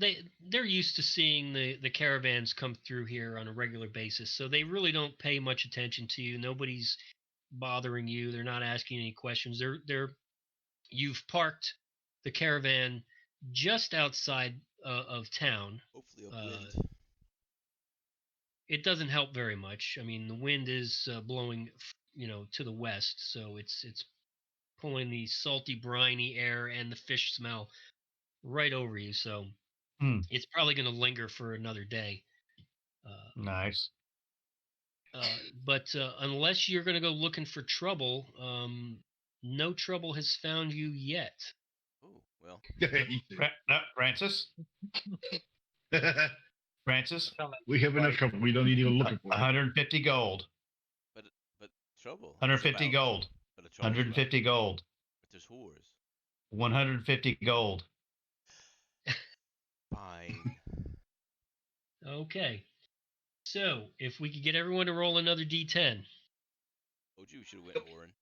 they're used to seeing the caravans come through here on a regular basis, so they really don't pay much attention to you. Nobody's bothering you. They're not asking any questions. You've parked the caravan just outside of town. Hopefully upwind. It doesn't help very much. I mean, the wind is blowing, to the west, so it's pulling the salty, briny air and the fish smell right over you. So it's probably going to linger for another day. Nice. But unless you're going to go looking for trouble, no trouble has found you yet. Oh, well. No, Francis? Francis? We have enough trouble. We don't need to go looking for it. 150 gold. But trouble. 150 gold. But a trouble 150 gold. But there's whores. 150 gold. Fine. Okay. So, if we could get everyone to roll another d10. Oh, you should have went Warren.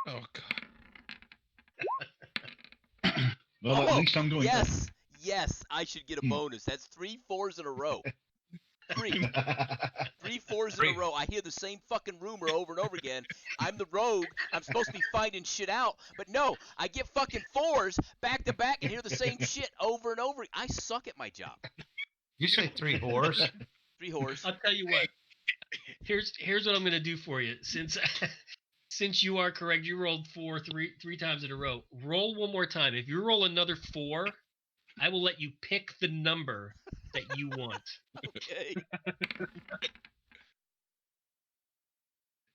Oh God. Well, at least I'm doing Yes, I should get a bonus. That's 3 4s in a row. 3 4s in a row. I hear the same fucking rumor over and over again. I'm the rogue. I'm supposed to be finding shit out, but no, I get fucking 4s back to back and hear the same shit over and over. I suck at my job. You say 3 whores? 3 whores. I'll tell you what. Here's what I'm going to do for you. Since you are correct, you rolled 4 three times in a row. Roll one more time. If you roll another 4, I will let you pick the number that you want. Okay.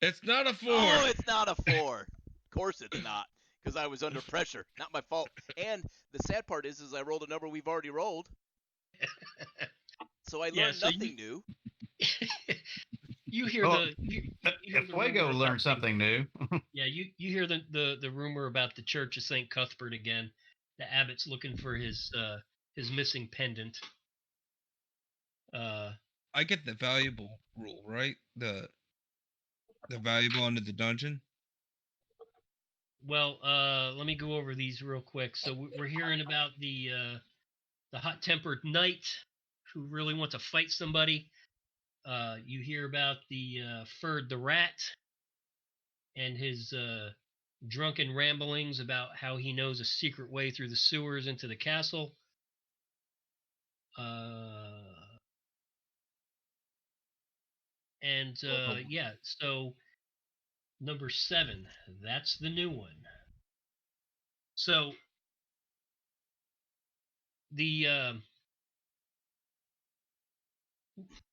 It's not a 4. Oh, it's not a 4. Of course it's not, because I was under pressure. Not my fault. And the sad part is I rolled a number we've already rolled. So I learned nothing new. You hear Fuego learned something new. Yeah, you hear the rumor about the Church of St. Cuthbert again. The abbot's looking for his missing pendant. I get the valuable rule, right? The valuable under the dungeon. Well, let me go over these real quick. So we're hearing about the hot-tempered knight who really wants to fight somebody. You hear about the Ferd the rat and his drunken ramblings about how he knows a secret way through the sewers into the castle. So number 7, that's the new one. So the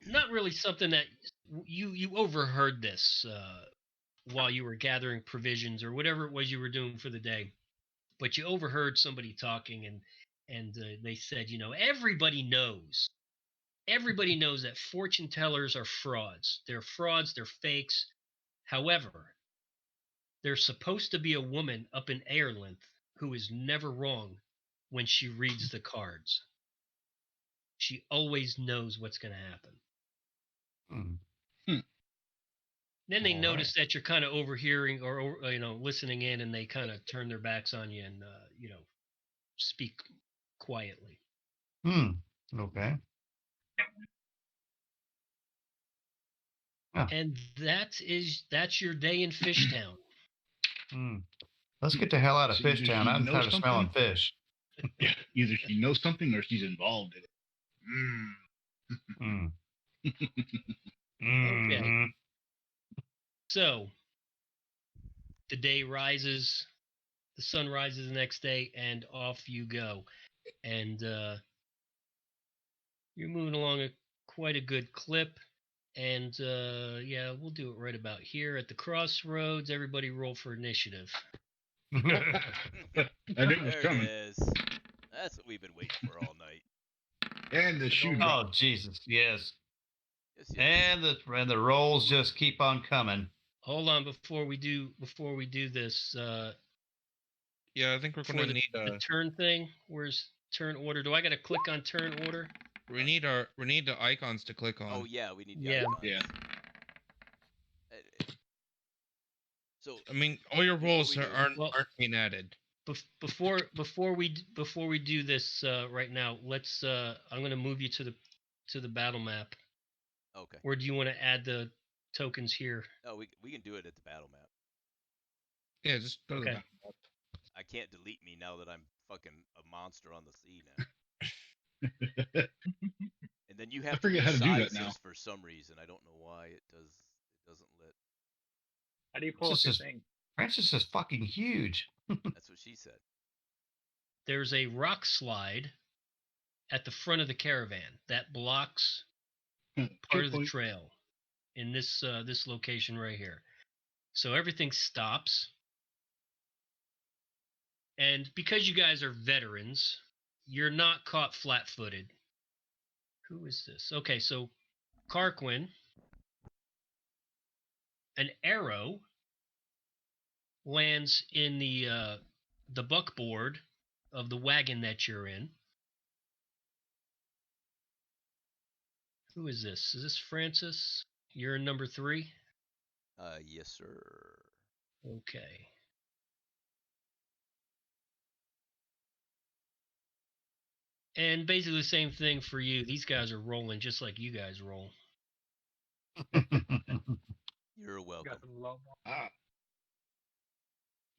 not really something that you overheard this while you were gathering provisions or whatever it was you were doing for the day, but you overheard somebody talking and they said, everybody knows that fortune tellers are frauds. They're frauds. They're fakes. However, there's supposed to be a woman up in Airlinth who is never wrong when she reads the cards. She always knows what's going to happen. Then they notice that you're kind of overhearing or listening in, and they kind of turn their backs on you and speak quietly. Okay. And that's your day in Fishtown. Let's get the hell out of So Fishtown. I'm tired of smelling fish. Yeah, either she knows something or she's involved in it. Okay. So the day rises, the sun rises the next day, and off you go. And you're moving along quite a good clip. And we'll do it right about here at the crossroads. Everybody roll for initiative. I knew it was There coming. it is. That's what we've been waiting for all night. And the shoe Oh drop. Jesus, yes. Yes, yes. And the rolls just keep on coming. Hold on before we do this. Yeah, I think we're For gonna the, need the turn thing. Where's turn order? Do I got to click on turn order? we need the icons to click on. Oh yeah, we need the Yeah. icons. Yeah. So I mean, all your Here's what rolls we do. aren't Well- being added. Before we do this right now, let's. I'm gonna move you to the battle map. okay. Or do you want to add the tokens here? Oh, we can do it at the battle map. Yeah, just go to the Okay. back. I can't delete me now that I'm fucking a monster on the sea now. And then you have to forget how to do that resize now. this for some reason. I don't know why it doesn't let. How do you pull up This your is- thing? Francis is fucking huge. That's what she said. There's a rock slide at the front of the caravan that blocks part of the Checkpoint. trail in this this location right here. So everything stops. And because you guys are veterans, you're not caught flat-footed. Who is this? Okay, so Carquin, an arrow lands in the buckboard of the wagon that you're in. Who is this? Is this Francis? You're in number 3? Yes, sir. Okay. And basically the same thing for you. These guys are rolling just like you guys roll. You're welcome. Got some low. Ah,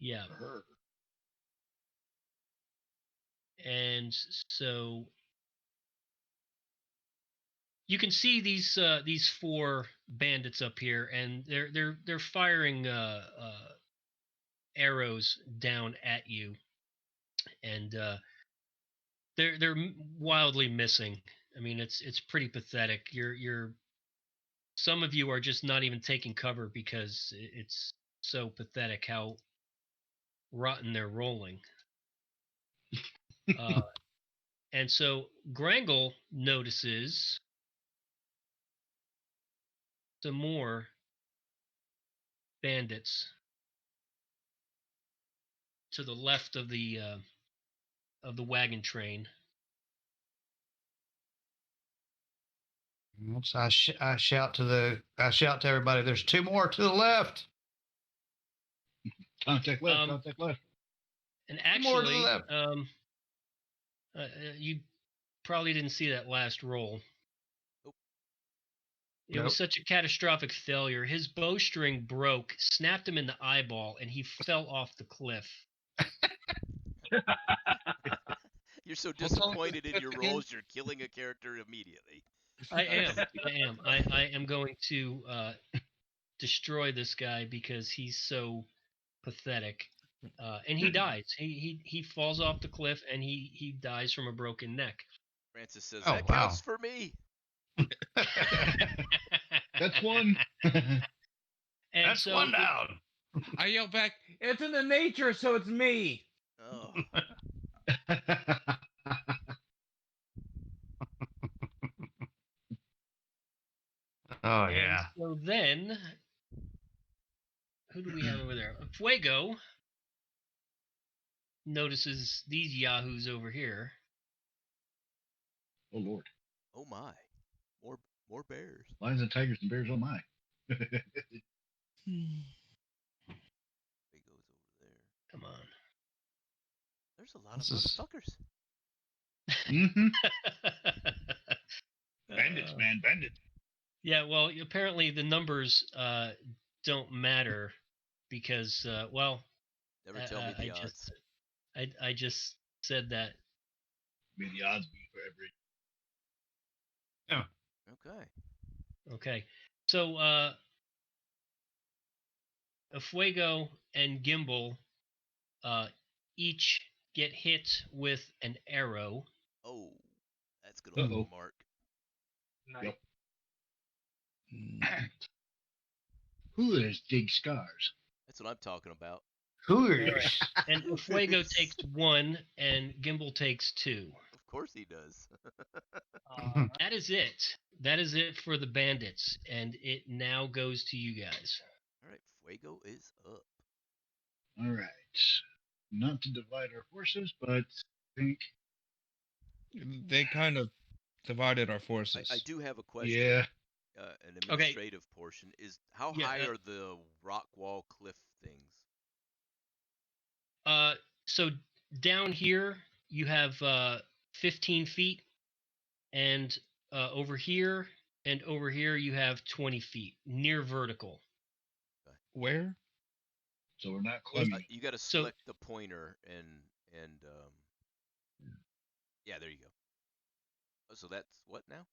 Yeah. her. And so you can see these 4 bandits up here, and they're firing arrows down at you, and they're wildly missing. I mean, it's pretty pathetic. You're some of you are just not even taking cover because it's so pathetic how rotten they're rolling. And so Grangle notices some more bandits to the left of the wagon train. Oops, I shout to everybody. There's 2 more to the left. Contact left. Um, Contact left. And More to the actually, left. you probably didn't see that last roll. Nope. It was such a catastrophic failure. His bowstring broke, snapped him in the eyeball, and he fell off the cliff. You're so What's all the disappointed in your stuff again? roles, you're killing a character immediately. I am. I am going to destroy this guy because he's so pathetic. And he dies. He falls off the cliff and he dies from a broken neck. Francis says, Oh, that counts for me. That's one. And That's so 1 down. I yell back, it's in the nature, so it's me. Oh, Oh and yeah. so then, who do we have over there? Fuego notices these yahoos over here. Oh Lord. oh my. More bears. Lions and tigers and bears. Oh my. He goes over there. Come on. There's a lot This of is- motherfuckers. Mm-hmm. Bandits, man. Bandits. Yeah, well, apparently the numbers don't matter because, well, Never tell me the odds. I just said that. May the odds be for every. Okay. Okay, so Fuego and Gimbal each get hit with an arrow. Oh, that's gonna leave Uh-oh. a mark. Nice. Yep. Who has dig scars? That's what I'm talking about. Whoosh. And Fuego takes 1, and Gimbal takes 2. Of course he does. That is it. That is it for the bandits, and it now goes to you guys. All right, Fuego is up. All right. Not to divide our forces, but I think. They kind of divided our forces. I do have a question. Yeah. An administrative portion is how high are the rock wall cliff things? So down here you have 15 feet, and over here and over here you have 20 feet near vertical. Where? So we're not climbing. You got to select the pointer and yeah, there you go. Oh, so that's what now?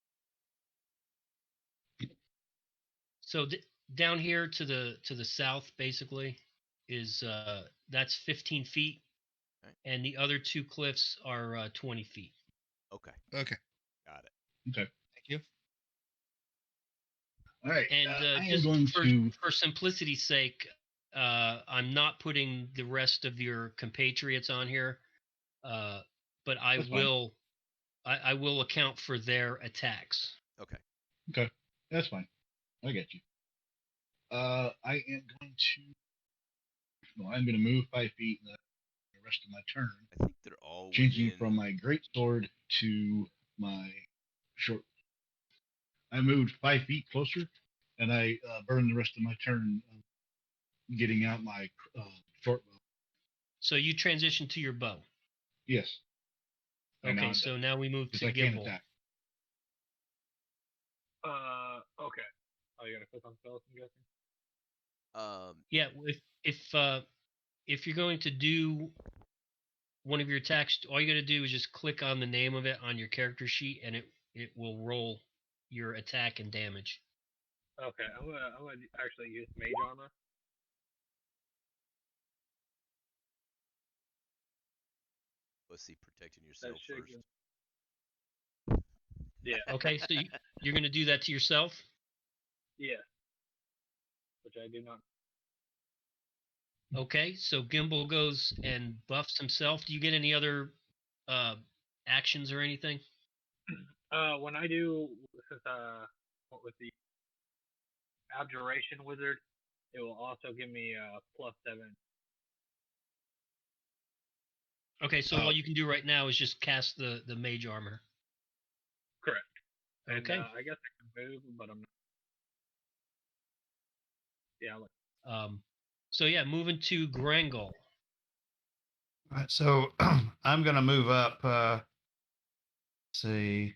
So down here to the south basically is that's 15 feet, right. And the other 2 cliffs are 20 feet. Okay. Okay. Got it. Okay. Thank you. All right. And I am just going to. for simplicity's sake, I'm not putting the rest of your compatriots on here, but I That's will. I will account for their attacks. Okay. Okay. That's fine. I get you. I am going to. Well, I'm going to move 5 feet the rest of my turn. I think they're all changing within... from my great sword to my short. I moved 5 feet closer, and I burned the rest of my turn getting out my short bow. So you transition to your bow. Yes. Okay, so now we move to Gimbal. Okay. Oh, you gotta click on spells, I'm guessing? Yeah, if you're going to do one of your attacks, all you gotta do is just click on the name of it on your character sheet, and it will roll your attack and damage. Okay, I'm gonna actually use mage armor. Let's see, protecting yourself first. Yeah. Okay, so you're going to do that to yourself? Yeah. Which I do not. Okay, so Gimbal goes and buffs himself. Do you get any other actions or anything? When I do, since what was the Abjuration Wizard, it will also give me +7. Okay, so all you can do right now is just cast the mage armor. Correct. Okay. And, I guess I can move, but I'm not. Yeah. So yeah, moving to Grangle. All right, so I'm gonna move up. Let's see,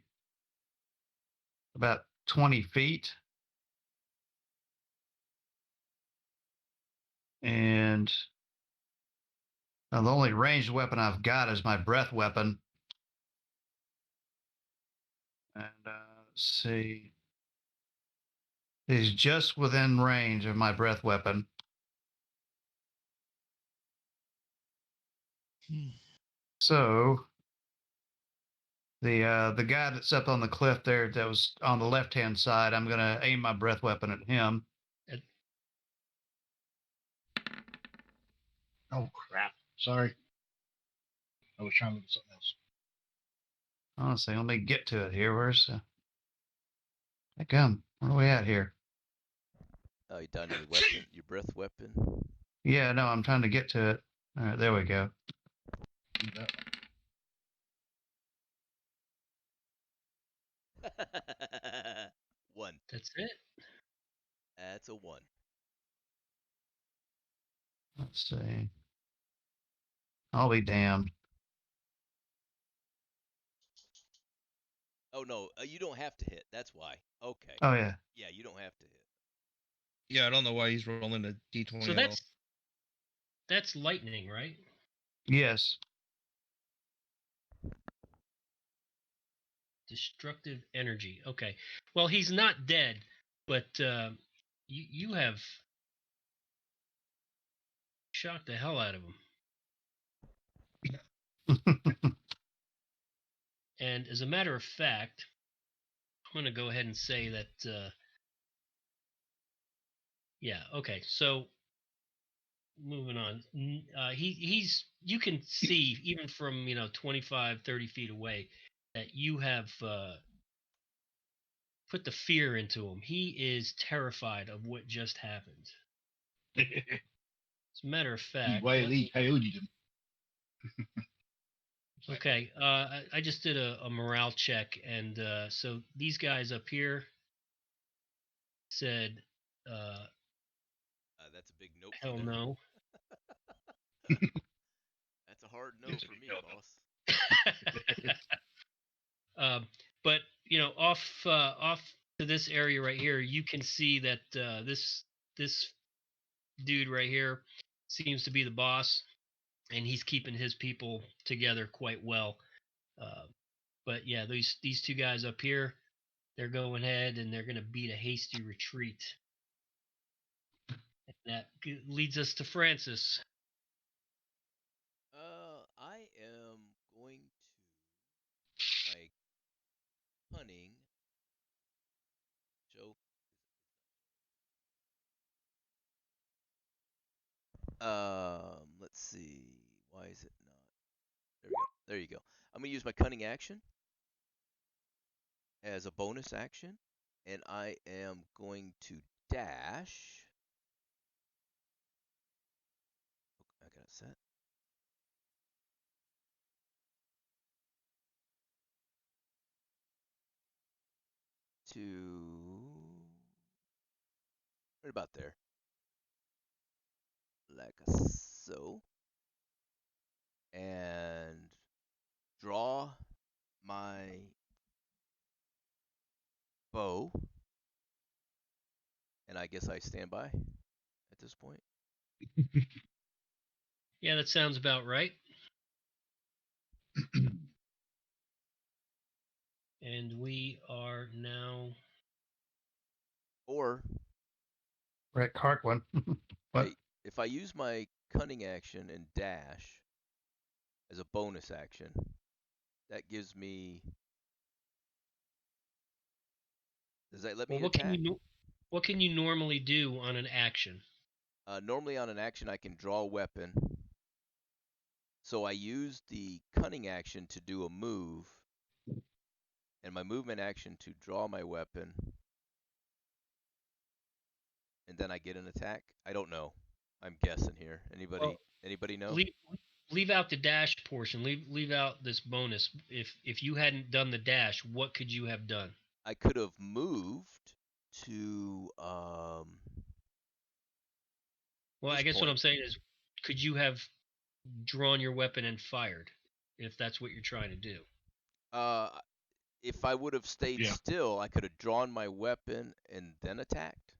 about 20 feet, and the only ranged weapon I've got is my breath weapon. And let's see, he's just within range of my breath weapon. So the guy that's up on the cliff there, that was on the left-hand side, I'm gonna aim my breath weapon at him. Oh crap! Sorry, I was trying to look at something else. Honestly, let me get to it here. Where's heck where are we at here? Oh, you done your weapon, your breath weapon? Yeah, no, I'm trying to get to it. All right, there we go. One. That's it. That's a 1. Let's see. I'll be damned. Oh no, you don't have to hit. That's why. Okay. Oh yeah. Yeah, you don't have to hit. Yeah, I don't know why he's rolling a d20. So that's lightning, right? Yes. Destructive energy. Okay. Well, he's not dead, but you have shocked the hell out of him. And as a matter of fact, I'm going to go ahead and say that. Yeah. Okay. So moving on. He's you can see even from 25, 30 feet away that you have put the fear into him. He is terrified of what just happened. As a matter of He fact, wily coyoted him. okay, I just did a morale check, and so these guys up here said, That's a big nope. for hell them. no. That's a hard no It's a for big me, no. boss. But off to this area right here, you can see that this dude right here seems to be the boss, and he's keeping his people together quite well. But yeah, these two guys up here, they're going ahead and they're going to beat a hasty retreat. And that leads us to Francis. I am going to my cunning. Joe. Let's see. Why is it not? There we go. There you go. I'm gonna use my cunning action as a bonus action, and I am going to dash. I got it set. To right about there, like so, and draw my bow, and I guess I stand by at this point. Yeah, that sounds about right. And we are now. Or Brett Carquin. What? if I use my cunning action and dash as a bonus action, that gives me. Does that let me Well, attack? what can you normally do on an action? Normally on an action, I can draw a weapon. So I use the cunning action to do a move, and my movement action to draw my weapon, and then I get an attack. I don't know. I'm guessing here. Anybody know? Leave out the dash portion. Leave out this bonus. If you hadn't done the dash, what could you have done? I could have moved to. Well, I guess what I'm saying is, could you have drawn your weapon and fired, if that's what you're trying to do? If I would have stayed still, I could have drawn my weapon and then attacked.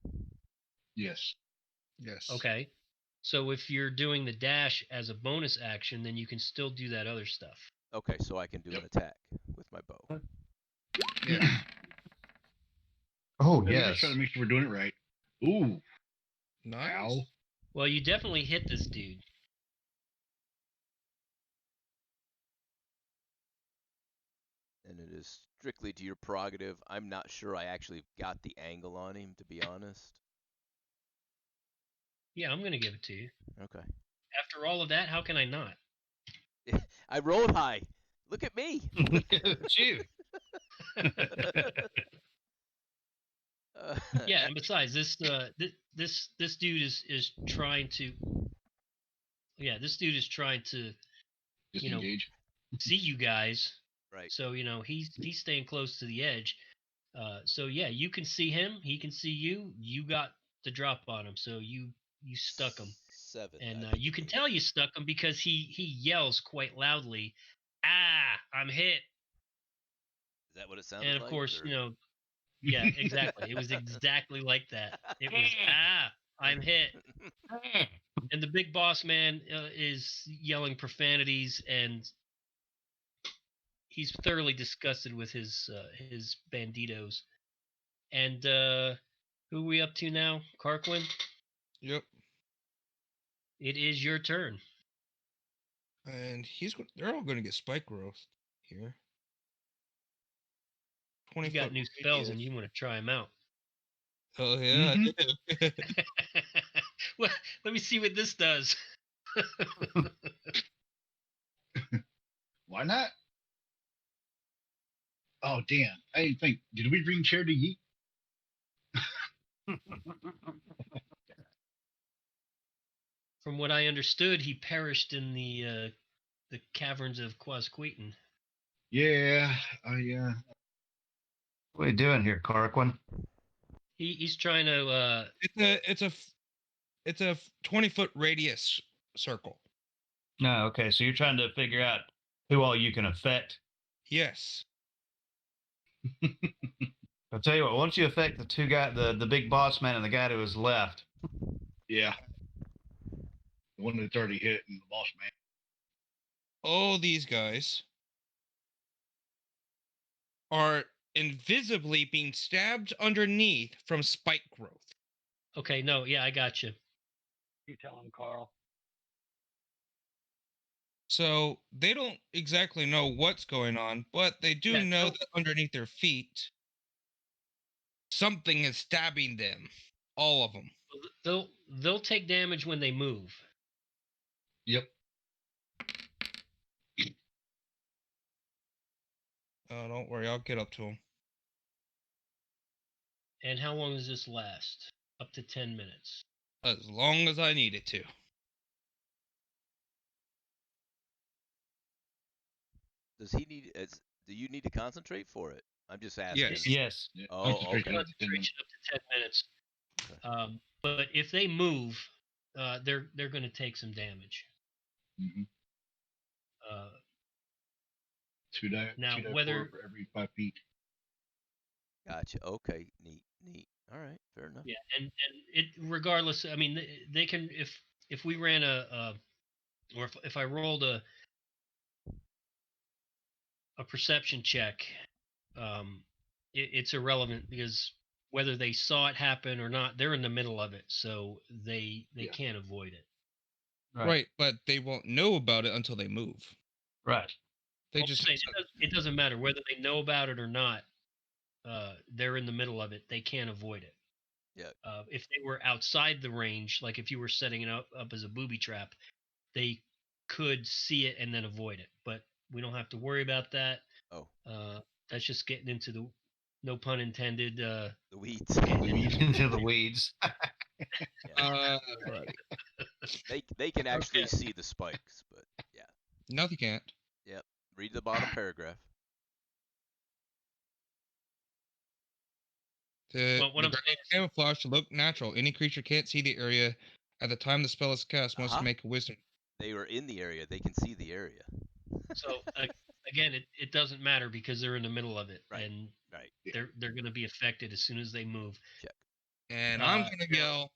Yes. Yes. Okay. So if you're doing the dash as a bonus action, then you can still do that other stuff. Okay, so I can do an attack with my bow. Yeah. Oh, I'm yes. just trying to make sure we're doing it right. Ooh. Nice. Ow. Well, you definitely hit this dude. And it is strictly to your prerogative. I'm not sure I actually got the angle on him, to be honest. Yeah, I'm going to give it to you. Okay. After all of that, how can I not? I rolled high. Look at me. It's you. Yeah, and besides, this dude is trying to. Yeah, this dude is trying to. Disengage. See you guys. Right. So he's staying close to the edge. So yeah, you can see him. He can see you. You got the drop on him. So you stuck him. 7. And you can tell you stuck him because he yells quite loudly, "Ah, I'm hit!" Is that what it sounded And like? of course, or? Yeah, exactly. It was exactly like that. It was, "Ah, I'm hit." And the big boss man is yelling profanities, and he's thoroughly disgusted with his banditos. And who are we up to now? Carquin? Yep. It is your turn. And they're all going to get spike growth here. 20 You got foot new spells, radius. and you want to try them out. Oh yeah. well, Let me see what this does. Why not? Oh, damn. I didn't think. Did we bring Chair to Yeet? From what I understood, he perished in the caverns of Quasqueton. Yeah. What are you doing here, Carquin? He's trying to. It's a 20-foot radius circle. No, okay. So you're trying to figure out who all you can affect. Yes. I'll tell you what. Once you affect the two guy, the big boss man and the guy to his left. Yeah. The one that's already hit and the boss man. All these guys are invisibly being stabbed underneath from spike growth. Okay, no, yeah, I got you. You tell him, Carl. So they don't exactly know what's going on, but they do know that underneath their feet, something is stabbing them. All of them. They'll take damage when they move. Yep. Oh, don't worry, I'll get up to them. And how long does this last? Up to 10 minutes. As long as I need it to. Does he need? Do you need to concentrate for it? I'm just asking. Yes. Yes. Yeah, Oh, concentration okay. up to 10 minutes. Up to 10 minutes. But if they move, they're going to take some damage. Mm-hmm. Two die whether for every 5 feet. Gotcha. Okay. Neat. All right. Fair enough. Yeah, and it regardless. I mean, they can if we ran or if I rolled a perception check, it's irrelevant because whether they saw it happen or not, they're in the middle of it, so they can't avoid it. Right, but they won't know about it until they move. Right. They I'm just saying it doesn't matter whether they know about it or not. They're in the middle of it. They can't avoid it. Yeah. If they were outside the range, like if you were setting it up as a booby trap, they could see it and then avoid it. But we don't have to worry about that. Oh. That's just getting into the, no pun intended, The weeds. Into the weeds. Yeah. They can actually see the spikes, but yeah. No, they can't. Yep. Read the bottom paragraph. Well, what I'm saying is, camouflage to look natural. Any creature can't see the area at the time the spell is cast must make a wisdom. They were in the area. They can see the area. so again, it doesn't matter because they're in the middle of it, Right. and Right. they're going to be affected as soon as they move. Check. And I'm going to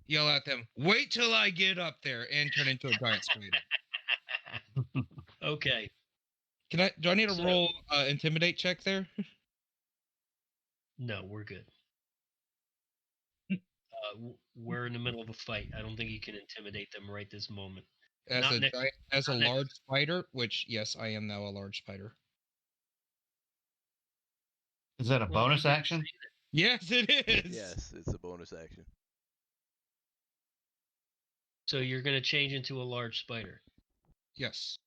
yell at them, wait till I get up there, and turn into a giant spider. Okay. Do I need to roll intimidate check there? No, we're good. We're in the middle of a fight. I don't think you can intimidate them right this moment. As a large spider, which yes, I am now a large spider. Is that a bonus action? Yes, it is. Yes, it's a bonus action. So you're going to change into a large spider. Yes.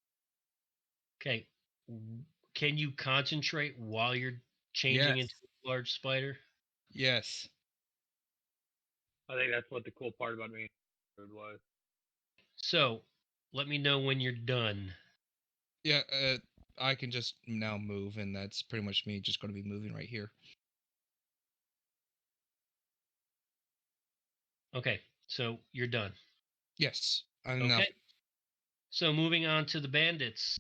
Okay. Can you concentrate while you're changing into a large spider? Yes. I think that's what the cool part about me was. So, let me know when you're done. Yeah, I can just now move, and that's pretty much me just going to be moving right here. Okay, so you're done. Yes. Okay. So moving on to the bandits.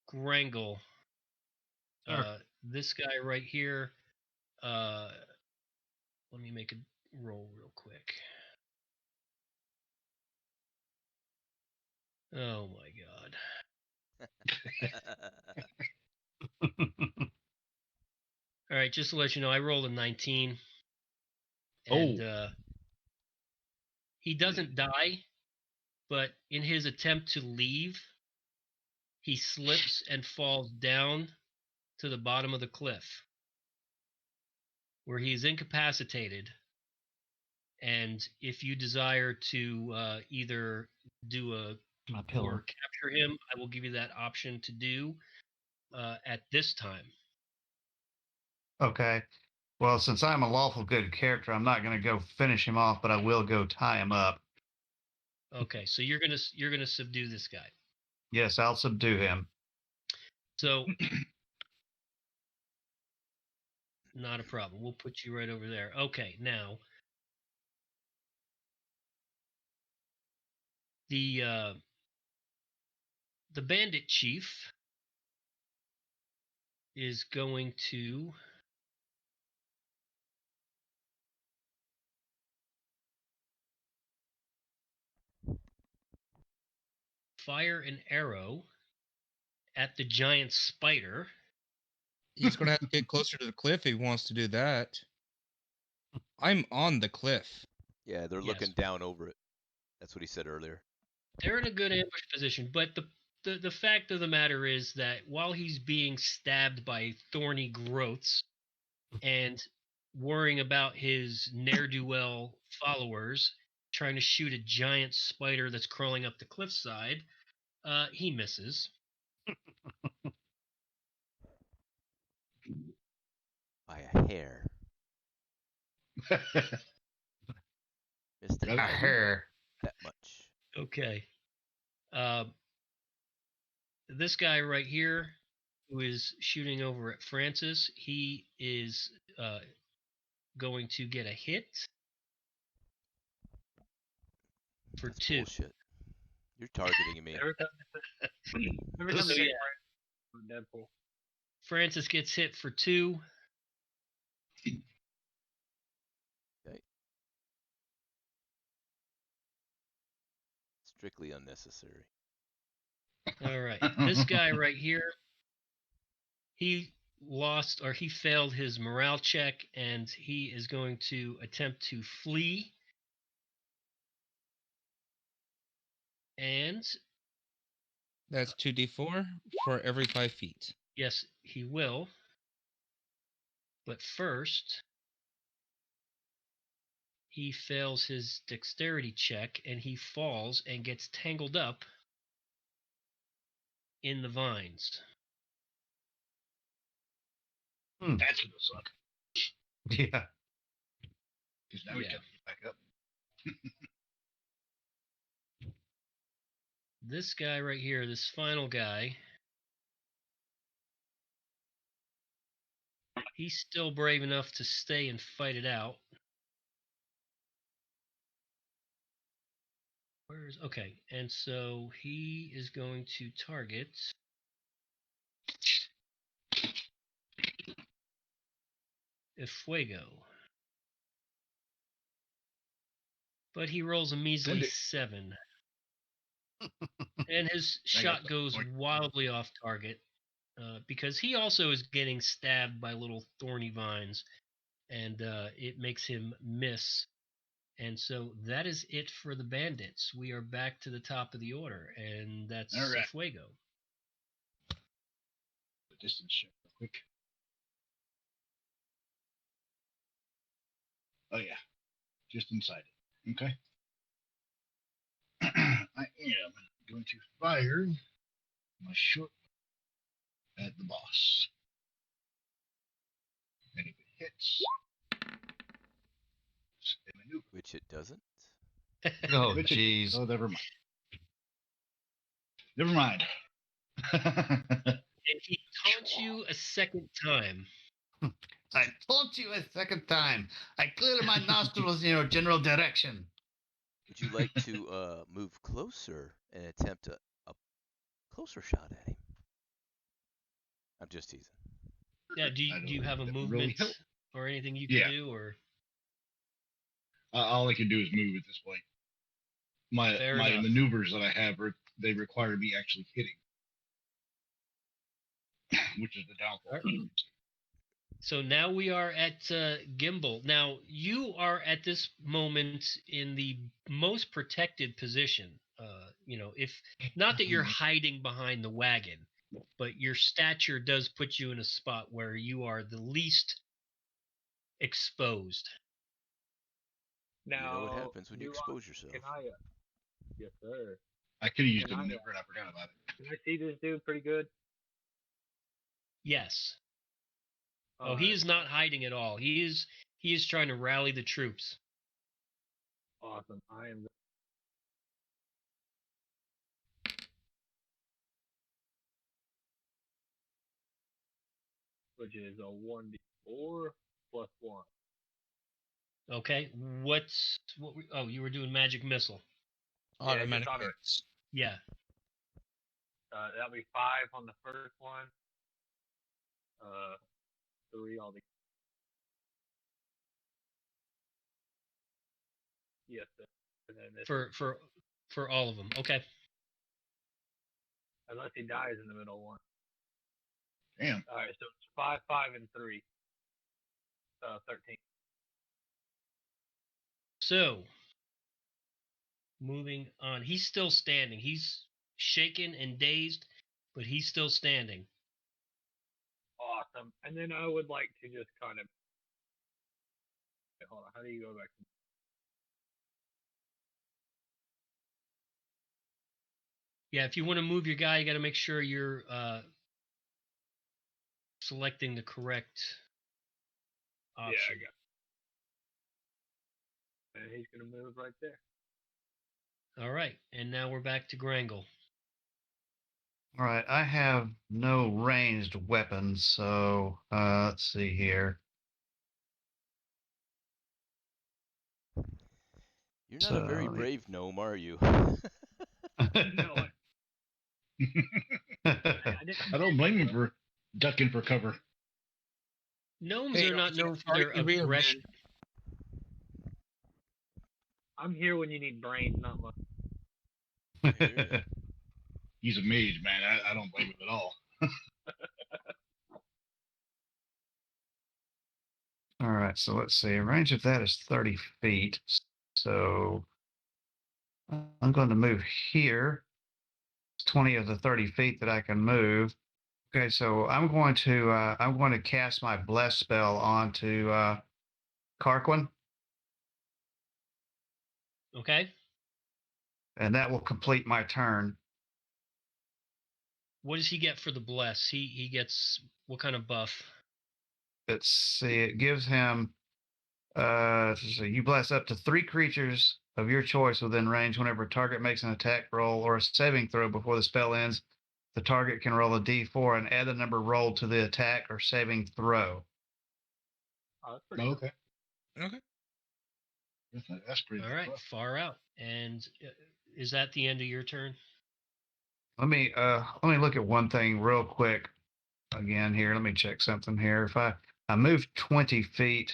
Grangle. This guy right here. Let me make a roll real quick. Oh my god. All right, just to let you know, I rolled a 19. And he doesn't die, but in his attempt to leave, he slips and falls down to the bottom of the cliff. where he is incapacitated. And if you desire to either do My pillow. or capture him, I will give you that option to do at this time. Okay. Well, since I'm a lawful good character, I'm not going to go finish him off, but I will go tie him up. Okay, so you're gonna subdue this guy. Yes, I'll subdue him. So not a problem. We'll put you right over there. Okay, now the bandit chief is going to fire an arrow at the giant spider. He's gonna have to get closer to the cliff if he wants to do that. I'm on the cliff. Yeah, they're Yes. looking down over it. That's what he said earlier. They're in a good ambush position, but the fact of the matter is that while he's being stabbed by thorny growths and worrying about his ne'er-do-well followers trying to shoot a giant spider that's crawling up the cliffside, he misses. By a hair. Missed it A by hair. that much. Okay. This guy right here, who is shooting over at Francis, he is going to get a hit for That's 2. bullshit. You're targeting me. Every time So, they yeah, get from Deadpool. Francis gets hit for 2. Okay. Strictly unnecessary. All right. This guy right here, he failed his morale check, and he is going to attempt to flee. And That's 2d4 for every 5 feet. yes, he will. But first, he fails his dexterity check, and he falls and gets tangled up in the vines. That's gonna suck. Yeah. Because now we Yeah. can't get back up. This guy right here, this final guy, he's still brave enough to stay and fight it out. Okay, and so he is going to target Fuego. But he rolls a measly 7. And his shot goes wildly off target because he also is getting stabbed by little thorny vines, and it makes him miss. And so that is it for the bandits. We are back to the top of the order, and that's All right. Fuego. The distance check real quick. Oh yeah, just inside it. Okay. I am going to fire my short at the boss. And if it hits, a maneuver. Which it doesn't. Oh, Which it- jeez. Oh, never mind. Never mind. And he taunts you a second time. I told you a second time. I clear my nostrils in your general direction. Would you like to move closer and attempt a closer shot at him? I'm just teasing. Yeah, do I don't you know have a if that would movement really help. or anything you can Yeah. do? Or All I can do is move at this point. My Fair my enough. maneuvers that I have they require me actually hitting, which is the downfall. So now we are at Gimbal. Now you are at this moment in the most protected position. If not that you're hiding behind the wagon, but your stature does put you in a spot where you are the least exposed. You know what Now, happens when you New expose yourself. Can I? Yes, sir. I could have used a Can I, maneuver and I forgot about it. Can I see this dude pretty good? Yes. Oh, All he right. is not hiding at all. He is trying to rally the troops. Awesome. I am. Which is a 1d4 plus 1. Okay. Oh, you were doing magic missile. Yeah, just Automatic auto. hits. Yeah. That'll be 5 on the first one. 3 all the. Yes, sir. And then this For all of them. Okay. unless he dies in the middle one. Damn. All right, so it's 5, 5, and 3. 13. So, moving on. He's still standing. He's shaken and dazed, but he's still standing. Awesome. And then I would like to just kind of. Wait, hold on. How do you go back? Yeah, if you want to move your guy, you got to make sure you're selecting the correct option. Yeah, I got. And he's gonna move right there. All right, and now we're back to Grangle. All right, I have no ranged weapons, so let's see here. You're not a very brave gnome, are you? No, I don't blame him for ducking for cover. Gnomes Hey, are not don't known for their fight the rear, aggression. I'm here when you need brains, not much. He's a mage, man. I don't blame him at all. All right, so let's see. Range of that is 30 feet. So I'm going to move here. It's 20 of the 30 feet that I can move. Okay, so I'm going to cast my bless spell onto Karquin, Okay. and that will complete my turn. What does he get for the bless? He gets what kind of buff? Let's see. It gives him. So you bless up to 3 creatures of your choice within range. Whenever a target makes an attack roll or a saving throw before the spell ends, the target can roll a d4 and add the number rolled to the attack or saving throw. Oh, that's pretty Okay. Okay. That's pretty All good right, buff. far out. And is that the end of your turn? Let me look at one thing real quick again here. Let me check something here. If I move 20 feet.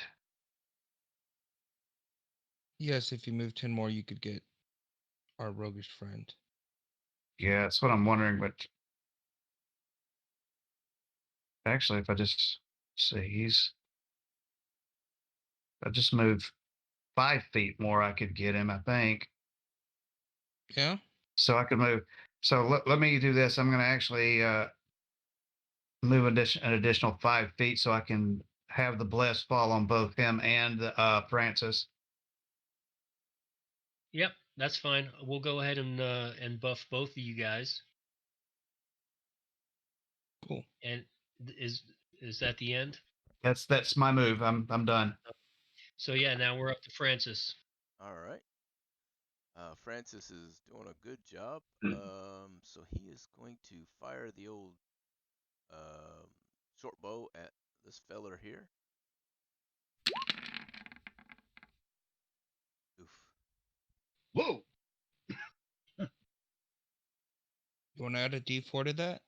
Yes, if you move 10 more, you could get our roguish friend. Yeah, that's what I'm wondering. But actually, if I just see, I just move 5 feet more, I could get him, I think. Yeah? So I could move. So let me do this. I'm going to actually move an additional 5 feet so I can have the bless fall on both him and Francis. Yep, that's fine. We'll go ahead and buff both of you guys. Cool. And is that the end? That's my move. I'm done. So yeah, now we're up to Francis. All right. Francis is doing a good job. So he is going to fire the old short bow at this feller here. Oof. Whoa. You want to add a d4 to that?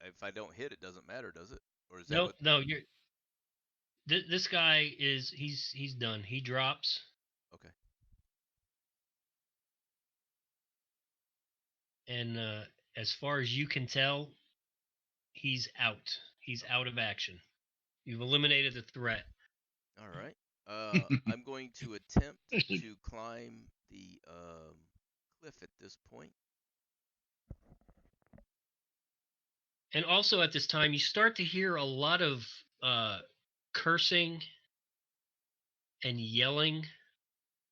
If I don't hit, it doesn't matter, does it? Or is that what? No. You're. This guy is he's done. He drops. Okay. And as far as you can tell, he's out. He's out of action. You've eliminated the threat. All right. I'm going to attempt to climb the cliff at this point. And also at this time, you start to hear a lot of cursing and yelling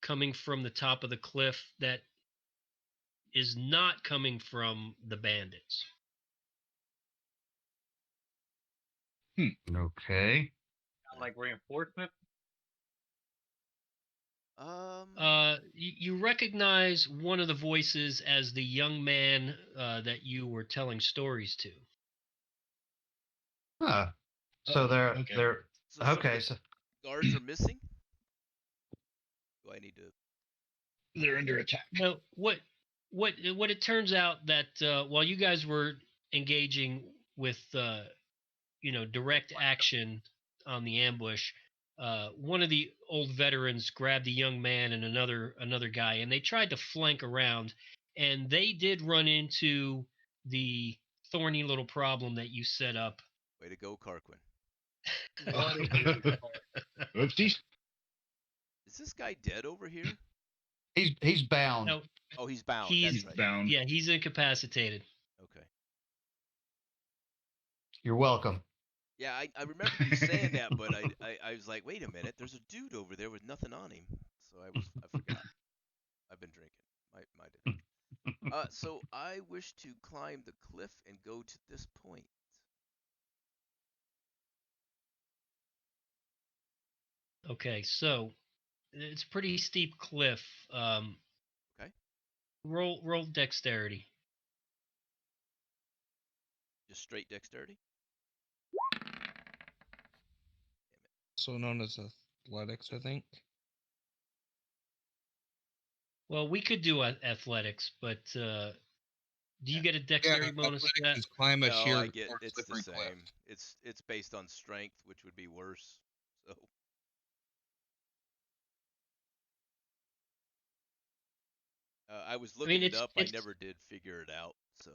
coming from the top of the cliff that is not coming from the bandits. Okay. Like reinforcement. You recognize one of the voices as the young man that you were telling stories to. Huh. So they're okay. they're So some of okay. the So guards are missing. Do I need to? They're under attack. No, what it turns out that while you guys were engaging with direct action on the ambush, one of the old veterans grabbed a young man and another guy, and they tried to flank around, and they did run into the thorny little problem that you set up. Way to go, Carquin. Oopsies. Is this guy dead over here? he's bound. No, Oh, he's bound. He's That's right. Bound. yeah, he's incapacitated. Okay. You're welcome. Yeah, I remember you saying that, but I was like, wait a minute, there's a dude over there with nothing on him. So I forgot. I've been drinking. My dinner. So I wish to climb the cliff and go to this point. Okay, so it's a pretty steep cliff. Okay. Roll dexterity. Just straight dexterity. So known as athletics, I think. Well, we could do athletics, but do you get a dexterity bonus for that? Is climb a No, sheer I get or it's the slippery same. cliff. It's based on strength, which would be worse. So I was looking it up. I never did figure it out. So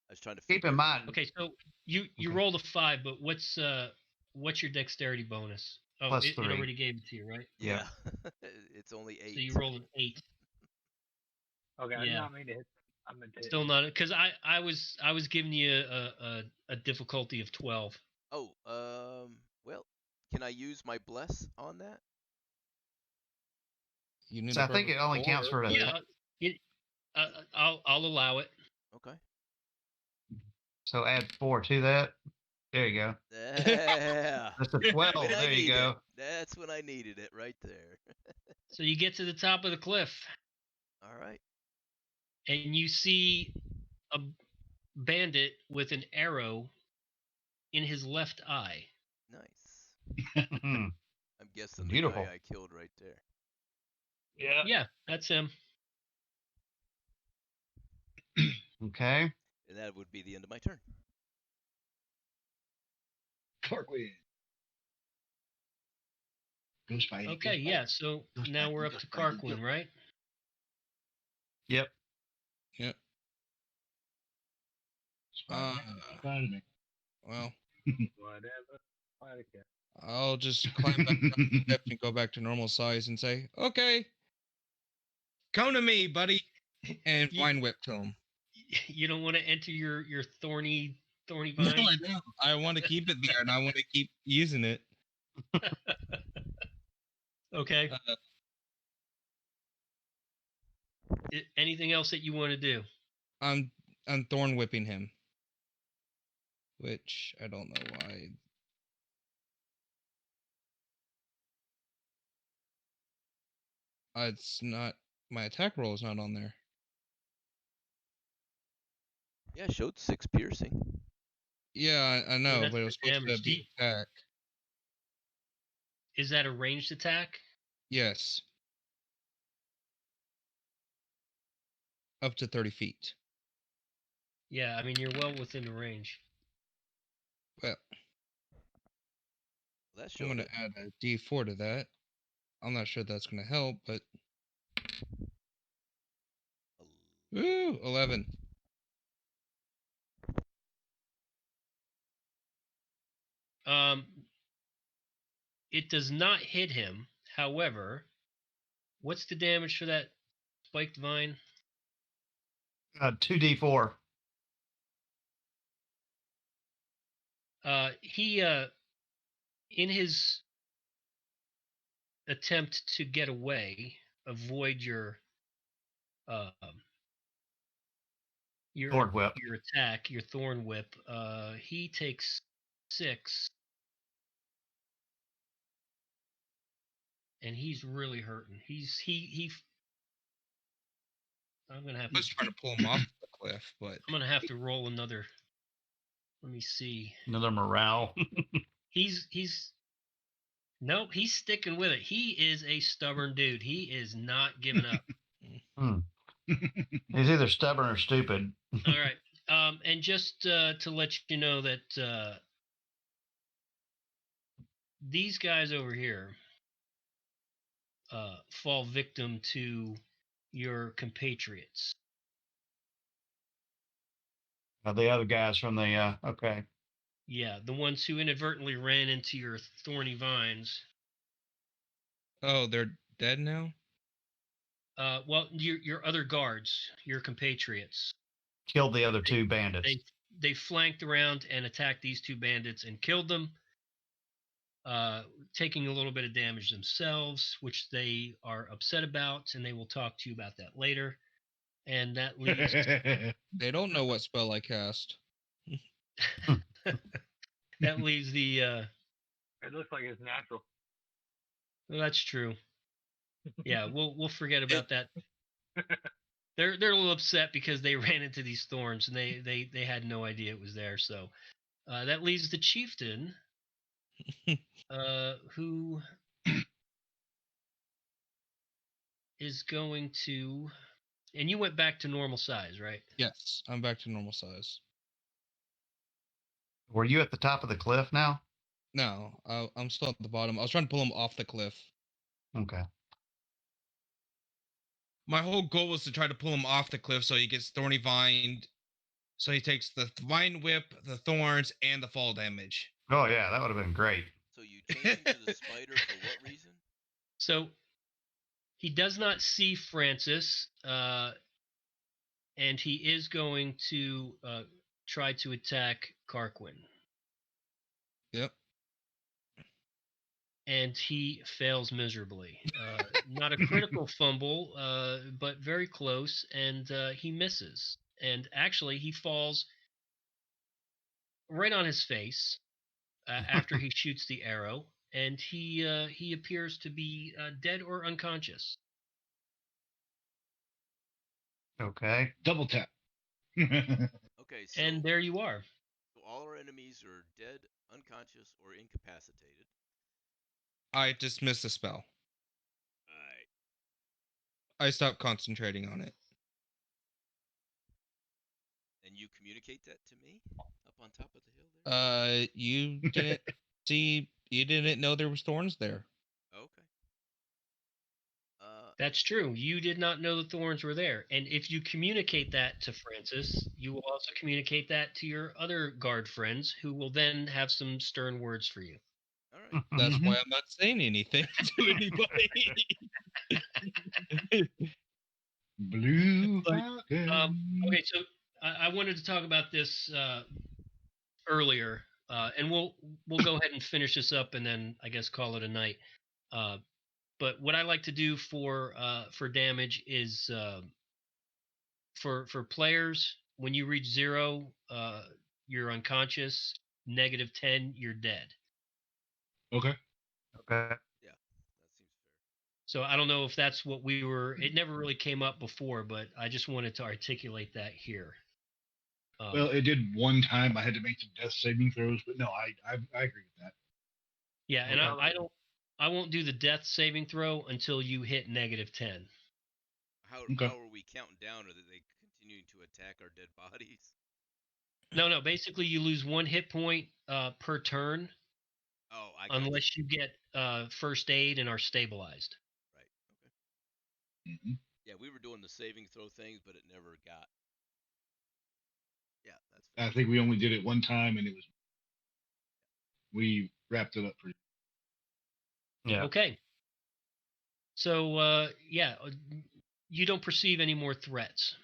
I was trying to Keep in mind. Okay, so you rolled a 5, but what's your dexterity bonus? Oh, Plus it 3. already gave it to you, right? Yeah, it's only 8. So you rolled an 8. Okay, I did Yeah. not mean to hit. I meant to hit. Still not, because I was giving you a difficulty of 12. Oh, well, can I use my bless on that? You need So a I think it perfect only counts score. for an attack. Yeah, I'll allow it. Okay. So add 4 to that. There you go. Yeah. That's a 12. When I There you need go. it. That's when I needed it, right there. So you get to the top of the cliff, All right. and you see a bandit with an arrow in his left eye. Nice. I'm guessing Beautiful. the guy I killed right there. Yeah, that's him. Okay. And that would be the end of my turn. Carquin. Goes by. Okay, yeah. So now we're up to Carquin, right? Yep. Yep. Well, Whatever. Okay. I'll just climb back up the cliff and go back to normal size and say, "Okay, come to me, buddy," and vine whip to him. You don't want to enter your thorny No, vine. I don't. I want to keep it there, and I want to keep using it. Okay. Anything else that you want to do? I'm thorn whipping him, which I don't know why. It's not. My attack roll is not on there. Yeah, it showed 6 piercing. Yeah, I know, that's but it was the supposed to damage. be attack. Is that a ranged attack? Yes. Up to 30 feet. Yeah, I mean you're well within the range. Well, That I'm showed going it. to add a D4 to that. I'm not sure that's going to help, but... Ooh, 11. It does not hit him. However, what's the damage for that spiked vine? 2d4. He in his attempt to get away, avoid your Thorn whip. your attack, your thorn whip. He takes 6, and he's really hurting. He. I'm gonna have I was to. trying to pull him off the cliff, but I'm gonna have to roll another. Let me see. Another morale. He's nope. He's sticking with it. He is a stubborn dude. He is not giving up. He's either stubborn or stupid. All right. And just to let you know that these guys over here fall victim to your compatriots. The other guys from the okay. Yeah, the ones who inadvertently ran into your thorny vines. oh, they're dead now. Well, your other guards, your compatriots. Killed the other 2 bandits. They flanked around and attacked these 2 bandits and killed them, taking a little bit of damage themselves, which they are upset about, and they will talk to you about that later. And that leaves They don't know what spell I cast. that leaves the. It looks like it's natural. Well, that's true. Yeah, we'll forget about that. They're a little upset because they ran into these thorns and they had no idea it was there. So that leaves the chieftain, who is going to. And you went back to normal size, right? Yes, I'm back to normal size. Were you at the top of the cliff now? No, I'm still at the bottom. I was trying to pull him off the cliff. Okay. My whole goal was to try to pull him off the cliff so he gets thorny vined. So he takes the vine whip, the thorns, and the fall damage. Oh yeah, that would have been great. So you change him to the spider for what reason? So he does not see Francis, and he is going to try to attack Karkwin. Yep. And he fails miserably. Not a critical fumble, but very close, and he misses. And actually, he falls right on his face after he shoots the arrow, and he appears to be dead or unconscious. Okay. Double tap. Okay, so, And there you are. so all our enemies are dead, unconscious, or incapacitated. I dismissed the spell. Alright. I stopped concentrating on it. And you communicate that to me up on top of the hill there? You didn't see. You didn't know there was thorns there. Okay. That's true. You did not know the thorns were there. And if you communicate that to Francis, you will also communicate that to your other guard friends, who will then have some stern words for you. All right. That's why I'm not saying anything to anybody. Blue Okay, so I wanted to talk about this earlier, and we'll go ahead and finish this up, and then I guess call it a night. But what I like to do for damage is for players, when you reach 0, you're unconscious. -10, you're dead. Okay. Okay. Yeah, that seems fair. So I don't know if that's what we were. It never really came up before, but I just wanted to articulate that here. Well, it did one time. I had to make some death saving throws, but no, I agree with that. Yeah, and I won't do the death saving throw until you hit -10. How are we counting down? Are they continuing to attack our dead bodies? No. Basically, you lose 1 hit point per turn. Oh, unless you get first aid and are stabilized. Right. Okay. Mm-hmm. Yeah, we were doing the saving throw things, but it never got. Yeah, that's fair. fair. I think we only did it one time, and we wrapped it up pretty. Yeah. Okay. So you don't perceive any more threats.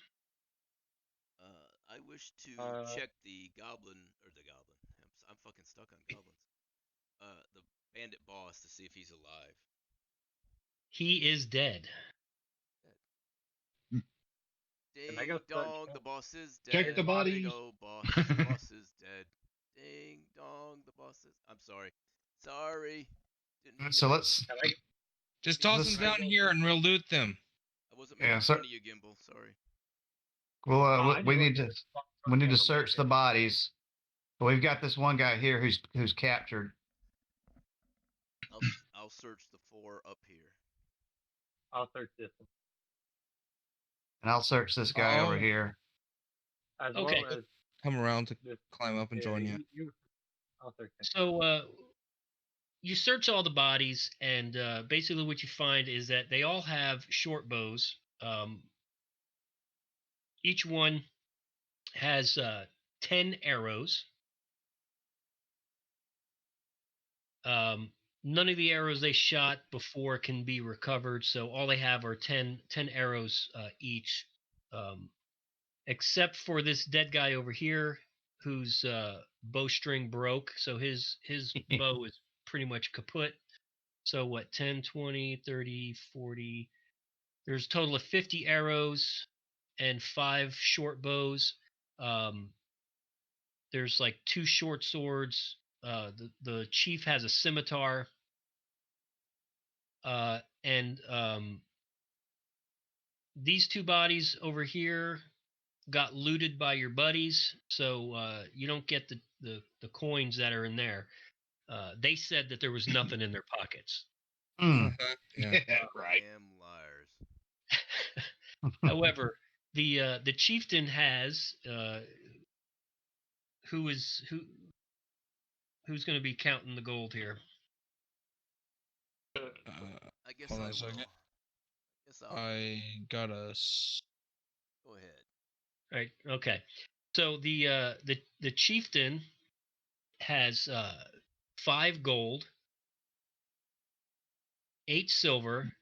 I wish to check the goblin. I'm fucking stuck on goblins. The bandit boss to see if he's alive. He is dead. Ding I go search dong, him? the boss is dead. Check the bodies. Bingo, boss. The boss is dead. Ding dong, the boss is. I'm sorry. Sorry. Didn't mean So to let's. Can I, Just Let's toss them let's- down here and we'll loot them. I wasn't making Yeah, fun sir. of you, Gimbal. Sorry. Well, I we just need to looked at we need to information. search the bodies. But we've got this one guy here who's captured, I'll search the 4 up here. I'll search this one. and I'll search this guy over Oh. here. As Okay. well as Come around to this. climb up and join you. I'll search this. So you search all the bodies, and basically what you find is that they all have short bows. Each one has 10 arrows. None of the arrows they shot before can be recovered, so all they have are 10 arrows each, except for this dead guy over here whose bowstring broke, so his bow is pretty much kaput. So what, 10, 20, 30, 40, there's a total of 50 arrows and 5 short bows. There's like 2 short swords. The chief has a scimitar. And these 2 bodies over here got looted by your buddies, so you don't get the coins that are in there. They said that there was nothing in their pockets. Hmm. Yeah. Right. Damn liars. However, the chieftain has who's going to be counting the gold here? I guess Hold on I a second. will. Guess I'll I got a. go ahead. Right. Okay. So the chieftain has 5 gold, 8 silver,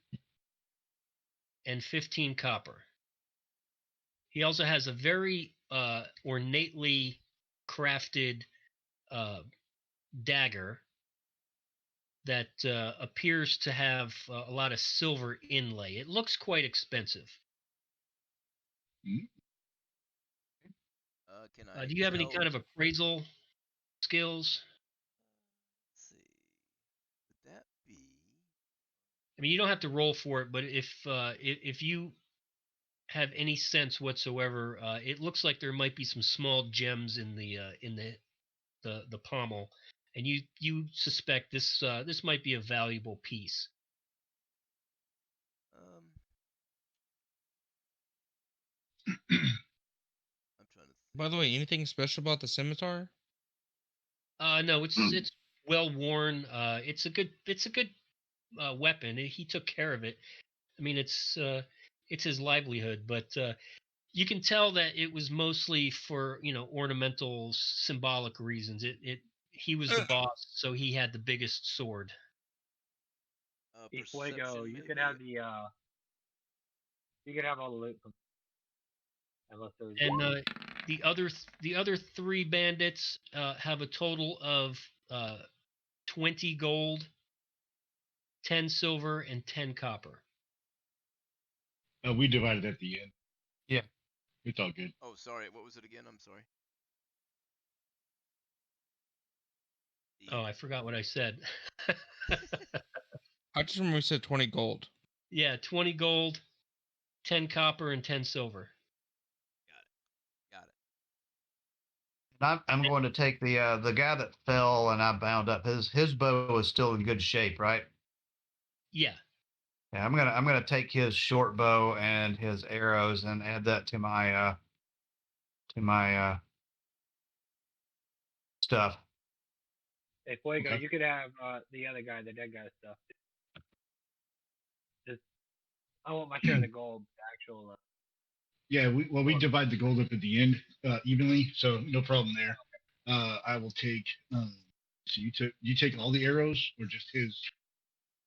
and 15 copper. He also has a very ornately crafted dagger that appears to have a lot of silver inlay. It looks quite expensive. Can I? Do you have any tell- kind of appraisal skills? Let's see. Would that be? I mean, you don't have to roll for it, but if you have any sense whatsoever, it looks like there might be some small gems in the pommel, and you suspect this might be a valuable piece. I'm trying to. By the way, anything special about the scimitar? No, it's well worn. It's a good weapon. He took care of it. I mean, it's his livelihood, but you can tell that it was mostly for ornamental, symbolic reasons. He was the boss, so he had the biggest sword. Fuego, you maybe? could have the you could have all the loot from unless there's And the other 3 bandits have a total of 20 gold, 10 silver, and 10 copper. We divided at the end. Yeah. It's all good. Oh, sorry. What was it again? I'm sorry. Oh, I forgot what I said. I just remember we said 20 gold. Yeah, 20 gold, 10 copper, and 10 silver. Got it. I'm going to take the guy that fell and I bound up. His bow is still in good shape, right? Yeah. Yeah, I'm gonna take his short bow and his arrows and add that to my stuff. Hey, Fuego, Okay. you could have the other guy, the dead guy stuff. Just, I want my share of the gold, the actual. Yeah, we divide the gold up at the end evenly, so no problem there. I will take. So you take all the arrows or just his?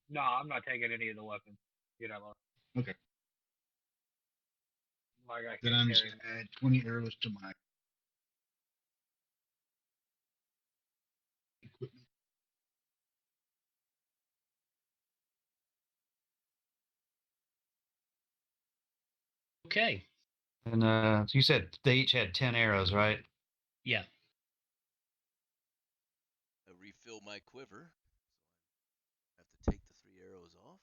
No, I'm not taking any of the weapons. You know. Okay. My guy Then can't I'm just carry gonna add 20 arrows to my Okay. And you said they each had 10 arrows, right? Yeah. I refill my quiver. I have to take the 3 arrows off.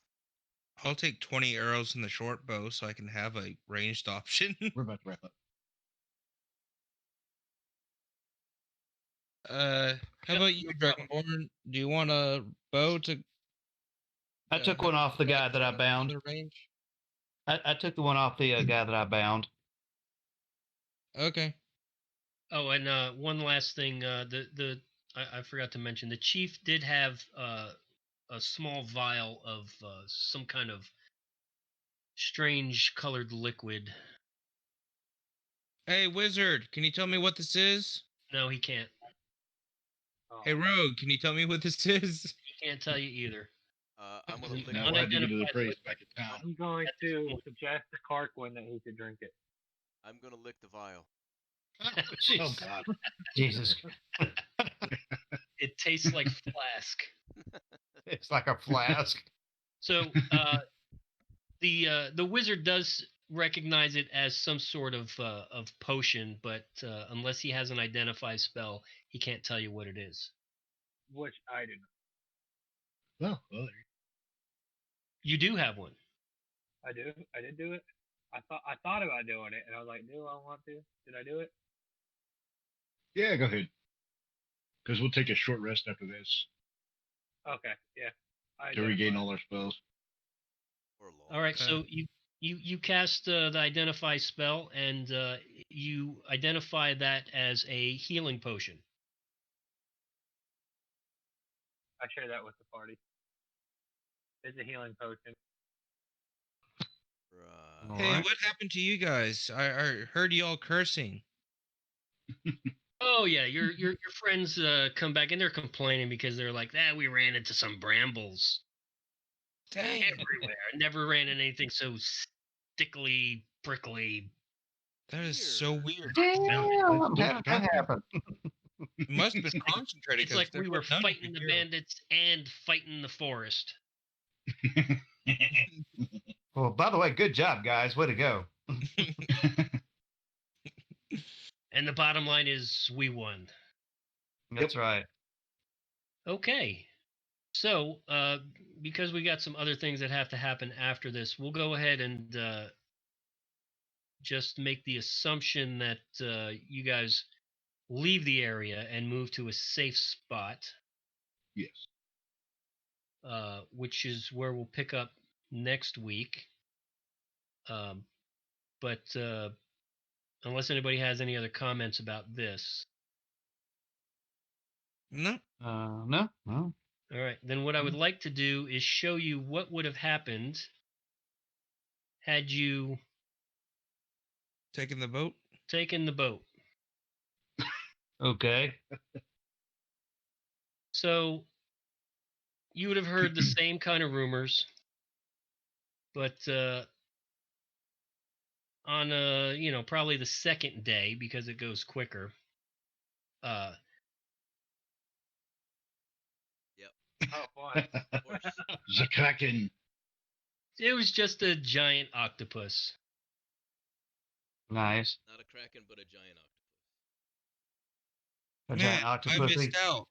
I'll take 20 arrows in the short bow so I can have a ranged option. We're about to wrap up. How about you, Dragonborn? Do you want a bow to? I took one off the guy that I bound. The range. I took the one off the guy that I bound. Okay. Oh, and one last thing. I forgot to mention the chief did have a small vial of some kind of strange colored liquid. Hey, wizard, can you tell me what this is? No, he can't. Oh. Hey, rogue, can you tell me what this is? He can't tell you either. I'm gonna lick. Now we'll have to go to the Unidentified priest liquid. back in town. I'm going to suggest to Karkwin that he should drink it. I'm gonna lick the vial. Oh God. Jesus. It tastes like flask. It's like a flask. So the wizard does recognize it as some sort of potion, but unless he has an identify spell, he can't tell you what it is. Which I didn't. Well, You do have one. I do. I did do it. I thought about doing it, and I was like, do I want to? Did I do it? yeah, go ahead. Because we'll take a short rest after this Okay. Yeah. I to regain identified. all our spells. Or long. All right, so you cast the identify spell, and you identify that as a healing potion. I share that with the party. It's a healing potion. Right. Hey, Alright. what happened to you guys? I heard you all cursing. Oh yeah, your friends come back and they're complaining because they're like, we ran into some brambles Dang. everywhere. I never ran into anything so stickly, prickly. That is so weird. Damn, Let's how did that happen? It must have been concentrated. It's like 'cause we were there's none fighting the here. bandits and fighting the forest. Well, by the way, good job, guys. Way to go. And the bottom line is we won. That's right. Okay. So, because we got some other things that have to happen after this, we'll go ahead and just make the assumption that you guys leave the area and move to a safe spot, Yes. which is where we'll pick up next week. But unless anybody has any other comments about this. No. No. All right, then what I would like to do is show you what would have happened had you Taking the boat. taken the boat. Okay. So you would have heard the same kind of rumors, but on probably the second day, because it goes quicker. Oh, fun. Of course. The Kraken. It was just a giant octopus. Nice. Not a kraken, but a giant octopus. A Man, giant I octopus. missed out.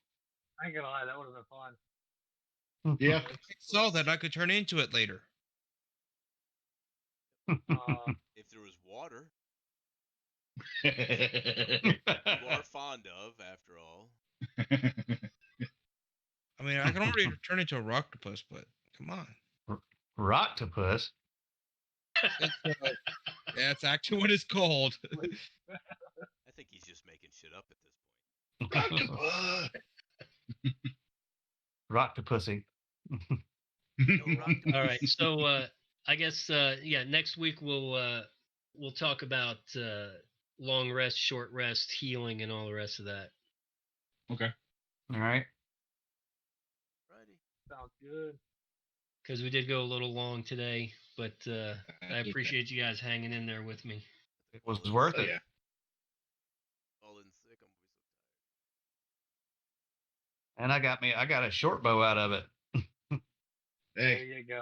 I ain't gonna lie, that would have been fun. Yeah. I saw that I could turn into it later. If there was water, you are fond of, after all. I mean, I can already turn into a rocktopus, but come on. Rocktopus. That's actually what it's called. I think he's just making shit up at this point. Rocktopusy. No rock to All right, so I guess next week we'll talk about long rest, short rest, healing, and all the rest of that. Okay. All right. Righty. Sounds good. Because we did go a little long today, but I appreciate you guys hanging in there with me. It was worth Oh, it. yeah. All in sick. I'm so And I got a short bow out of it. There Hey, you go.